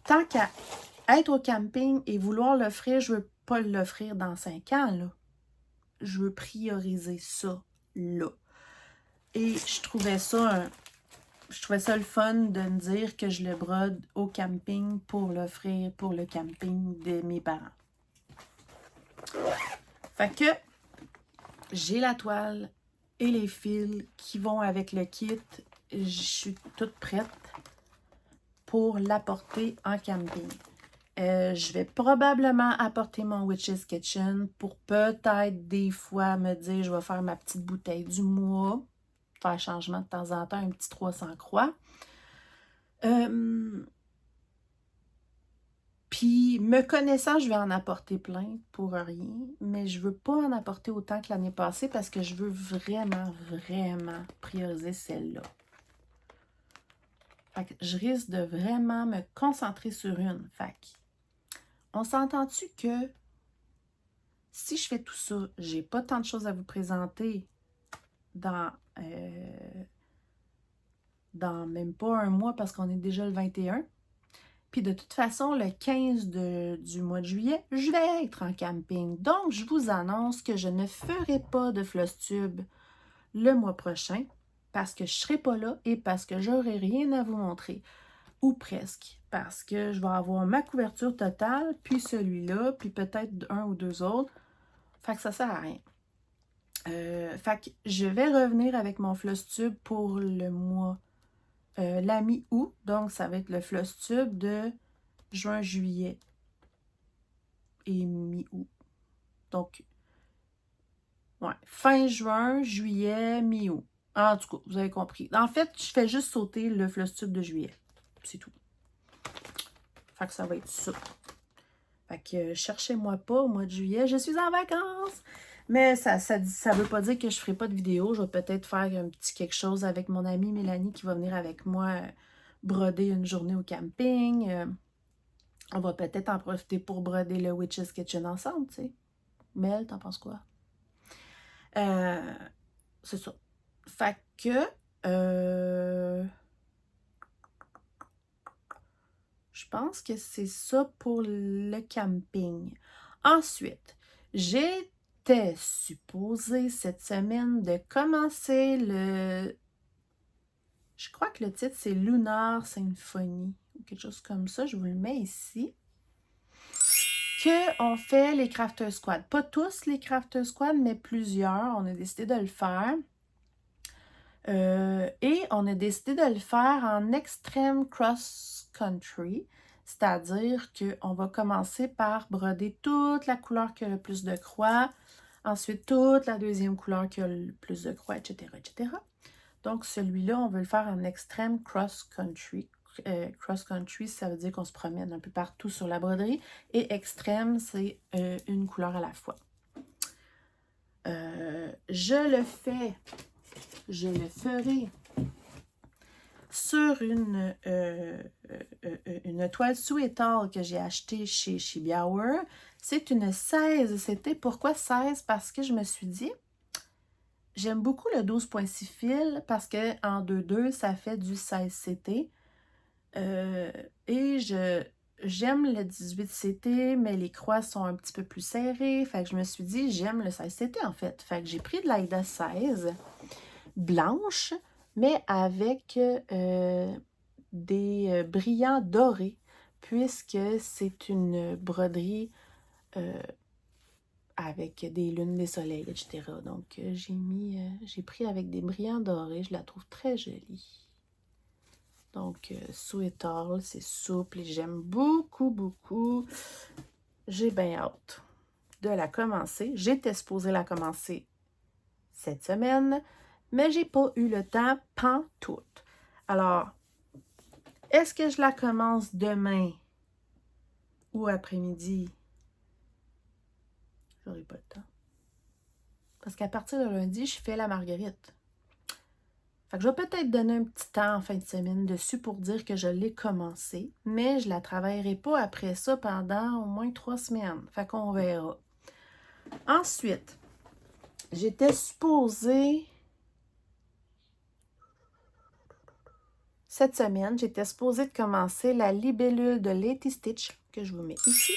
tant qu'à être au camping et vouloir l'offrir, je veux pas l'offrir dans 5 ans, là. Je veux prioriser ça, là. Et je trouvais ça le fun de me dire que je le brode au camping pour l'offrir pour le camping de mes parents. Fait que j'ai la toile et les fils qui vont avec le kit. Je suis toute prête pour l'apporter en camping. Je vais probablement apporter mon Witch's Kitchen pour peut-être des fois me dire je vais faire ma petite bouteille du mois, faire changement de temps en temps, un petit 300 croix. Puis, me connaissant, je vais en apporter plein pour rien, mais je veux pas en apporter autant que l'année passée parce que je veux vraiment, vraiment prioriser celle-là. Fait que je risque de vraiment me concentrer sur une. Fait que, on s'entend-tu que si je fais tout ça, j'ai pas tant de choses à vous présenter dans même pas un mois parce qu'on est déjà le 21. Puis de toute façon, le 15 du mois de juillet, je vais être en camping. Donc, je vous annonce que je ne ferai pas de Flosstube le mois prochain parce que je ne serai pas là et parce que j'aurai rien à vous montrer. Ou presque. Parce que je vais avoir ma couverture totale, puis celui-là, puis peut-être un ou deux autres. Fait que ça sert à rien. Fait que je vais revenir avec mon Flosstube pour le mois, la mi-août. Donc, ça va être le Flosstube de juin, juillet et mi-août. Donc, ouais, fin juin, juillet, mi-août. En tout cas, vous avez compris. En fait, je fais juste sauter le Flosstube de juillet. C'est tout. Fait que ça va être ça. Fait que cherchez-moi pas au mois de juillet. Je suis en vacances! Mais ça veut pas dire que je ferai pas de vidéo. Je vais peut-être faire un petit quelque chose avec mon amie Mélanie qui va venir avec moi broder une journée au camping. On va peut-être en profiter pour broder le Witch's Kitchen ensemble, tu sais. Mel, t'en penses quoi? C'est ça. Fait que je pense que c'est ça pour le camping. Ensuite, j'étais supposée cette semaine de commencer le... Je crois que le titre, c'est Lunar Symphony ou quelque chose comme ça. Je vous le mets ici. On fait les Crafter Squad. Pas tous les Crafter Squad, mais plusieurs. On a décidé de le faire. Et on a décidé de le faire en extrême cross-country, c'est-à-dire qu'on va commencer par broder toute la couleur qui a le plus de croix, ensuite toute la deuxième couleur qui a le plus de croix, etc., etc. Donc, celui-là, on veut le faire en extrême cross-country. Cross-country, ça veut dire qu'on se promène un peu partout sur la broderie. Et extrême, c'est une couleur à la fois. Je le ferai sur une toile Sweetal que j'ai achetée chez Biauer. C'est une 16. C'était pourquoi 16? Parce que je me suis dit, j'aime beaucoup le 12.6 fil parce qu'en 2-2, ça fait du 16CT. Et j'aime le 18CT, mais les croix sont un petit peu plus serrées. Fait que je me suis dit, j'aime le 16CT en fait. Fait que j'ai pris de l'Aida 16 blanche, mais avec des brillants dorés, puisque c'est une broderie avec des lunes, des soleils, etc. Donc, j'ai pris avec des brillants dorés. Je la trouve très jolie. Donc, Sweetal, c'est souple et j'aime beaucoup, beaucoup. J'ai bien hâte de la commencer. J'étais supposée la commencer cette semaine, mais j'ai pas eu le temps pantoute. Alors, est-ce que je la commence demain ou après-midi? J'aurai pas le temps. Parce qu'à partir de lundi, je fais la marguerite. Fait que je vais peut-être donner un petit temps en fin de semaine dessus pour dire que je l'ai commencé, mais je la travaillerai pas après ça pendant au moins 3 semaines. Fait qu'on verra. Ensuite, j'étais supposée... Cette semaine, j'étais supposée de commencer la libellule de Lady Stitch, que je vous mets ici.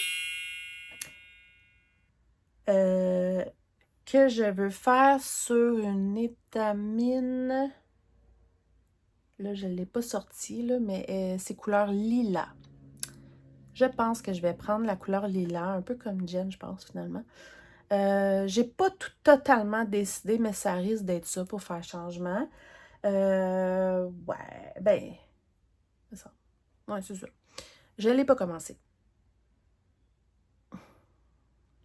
Que je veux faire sur une étamine. Là, je ne l'ai pas sortie, là, mais c'est couleur lilas. Je pense que je vais prendre la couleur lilas, un peu comme Jen, je pense, finalement. J'ai pas tout totalement décidé, mais ça risque d'être ça pour faire changement. Ouais, ben, c'est ça. Ouais, c'est ça. Je ne l'ai pas commencé.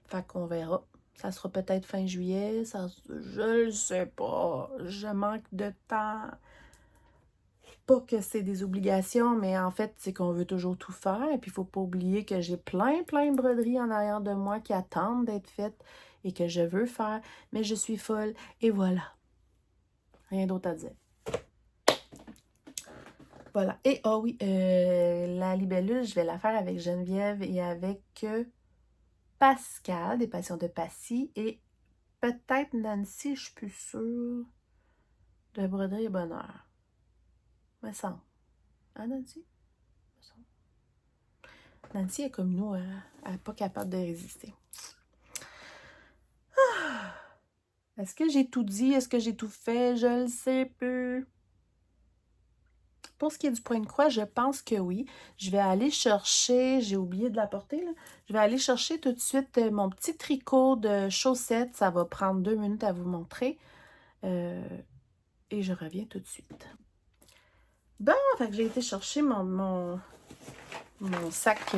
Fait qu'on verra. Ça sera peut-être fin juillet, je le sais pas. Je manque de temps. Pas que c'est des obligations, mais en fait, c'est qu'on veut toujours tout faire. Et puis, il ne faut pas oublier que j'ai plein de broderies en arrière de moi qui attendent d'être faites et que je veux faire. Mais je suis folle. Et voilà. Rien d'autre à dire. Voilà. Et, ah oui, la libellule, je vais la faire avec Geneviève et avec Pascal, des Passions de Passy. Et peut-être Nancy, je suis plus sûre, de Broderie et Bonheur. Me semble. Hein, Nancy? Me semble. Nancy est comme nous, elle n'est pas capable de résister. Ah! Est-ce que j'ai tout dit? Est-ce que j'ai tout fait? Je le sais plus. Pour ce qui est du point de croix, je pense que oui. Je vais aller chercher, j'ai oublié de l'apporter, là. Je vais aller chercher tout de suite mon petit tricot de chaussettes. Ça va prendre 2 minutes à vous montrer. Et je reviens tout de suite. Bon, fait que j'ai été chercher mon sac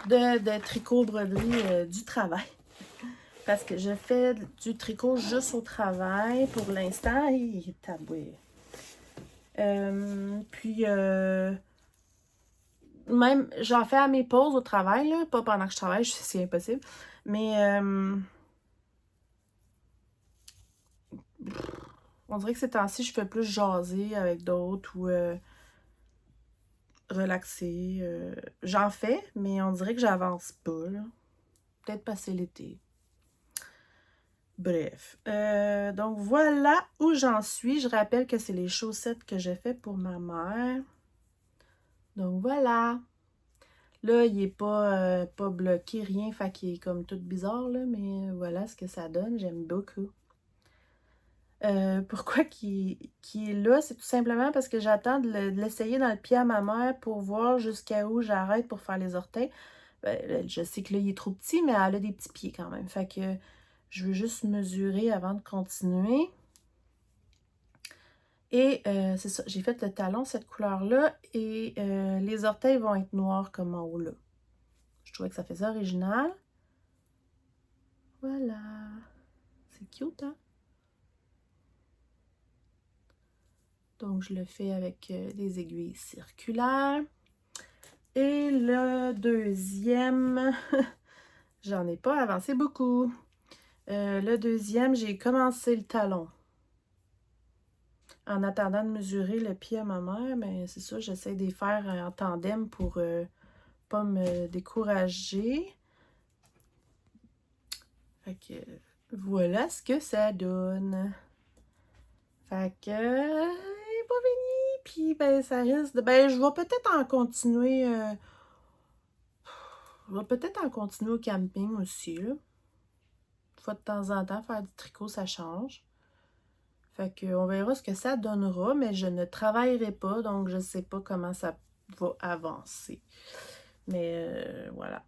de tricot broderie du travail. Parce que je fais du tricot juste au travail pour l'instant. Il est taboué. Puis, même, j'en fais à mes pauses au travail, là, pas pendant que je travaille, c'est impossible. Mais, on dirait que ces temps-ci, je fais plus jaser avec d'autres ou relaxer. J'en fais, mais on dirait que j'avance pas, là. Peut-être passer l'été. Bref. Donc, voilà où j'en suis. Je rappelle que c'est les chaussettes que j'ai fait pour ma mère. Donc, voilà. Là, il n'est pas bloqué, rien. Fait qu'il est comme tout bizarre, là. Mais voilà ce que ça donne. J'aime beaucoup. Pourquoi qui est là? C'est tout simplement parce que j'attends de l'essayer dans le pied à ma mère pour voir jusqu'à où j'arrête pour faire les orteils. Ben, je sais que là, il est trop petit, mais elle a des petits pieds quand même. Fait que je veux juste mesurer avant de continuer. Et c'est ça, j'ai fait le talon, cette couleur-là. Et les orteils vont être noirs comme en haut là. Je trouvais que ça faisait original. Voilà. C'est cute, hein? Donc, je le fais avec des aiguilles circulaires. Et le deuxième, j'en ai pas avancé beaucoup. Le deuxième, j'ai commencé le talon. En attendant de mesurer le pied à ma mère, mais c'est ça, j'essaie de les faire en tandem pour pas me décourager. Fait que voilà ce que ça donne. Fait que il est pas fini, puis ben ça risque de... Ben je vais peut-être en continuer... je vais peut-être en continuer au camping aussi, là. Une fois de temps en temps, faire du tricot, ça change. Fait qu'on verra ce que ça donnera, mais je ne travaillerai pas, donc je ne sais pas comment ça va avancer. Mais voilà.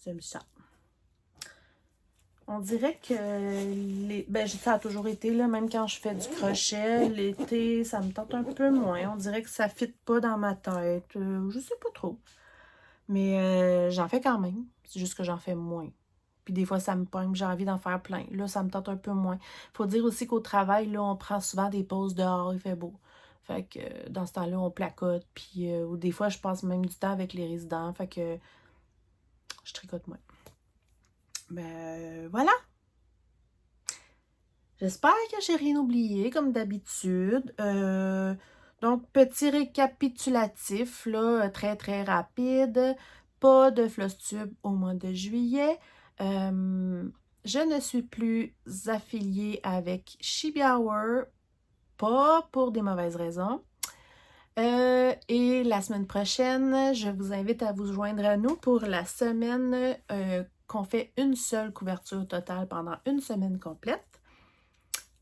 J'aime ça. On dirait que ça a toujours été là, même quand je fais du crochet, l'été, ça me tente un peu moins. On dirait que ça ne fit pas dans ma tête. Je sais pas trop. Mais j'en fais quand même. C'est juste que j'en fais moins. Puis des fois, ça me pogne, j'ai envie d'en faire plein. Là, ça me tente un peu moins. Faut dire aussi qu'au travail, là, on prend souvent des pauses dehors, il fait beau. Fait que dans ce temps-là, on placote. Puis ou des fois, je passe même du temps avec les résidents. Fait que je tricote moins. Ben voilà. J'espère que j'ai rien oublié, comme d'habitude. Donc, petit récapitulatif, là, très, très rapide. Pas de floss tube au mois de juillet. Je ne suis plus affiliée avec Chibi Hour, pas pour des mauvaises raisons. Et la semaine prochaine, je vous invite à vous joindre à nous pour la semaine qu'on fait une seule couverture totale pendant une semaine complète.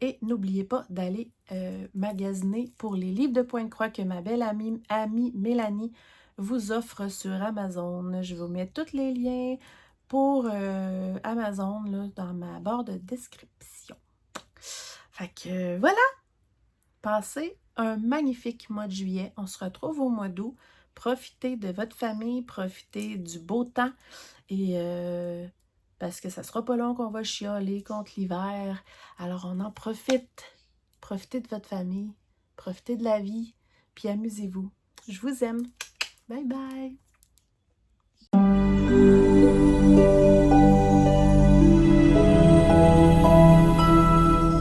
Et n'oubliez pas d'aller magasiner pour les livres de Pointe-Croix que ma belle amie Mélanie vous offre sur Amazon. Je vous mets tous les liens pour Amazon là, dans ma barre de description. Fait que voilà, passez un magnifique mois de juillet. On se retrouve au mois d'août. Profitez de votre famille, profitez du beau temps et parce que ça sera pas long qu'on va chialer contre l'hiver. Alors on en profite. Profitez de votre famille, profitez de la vie, puis amusez-vous. Je vous aime. Bye bye!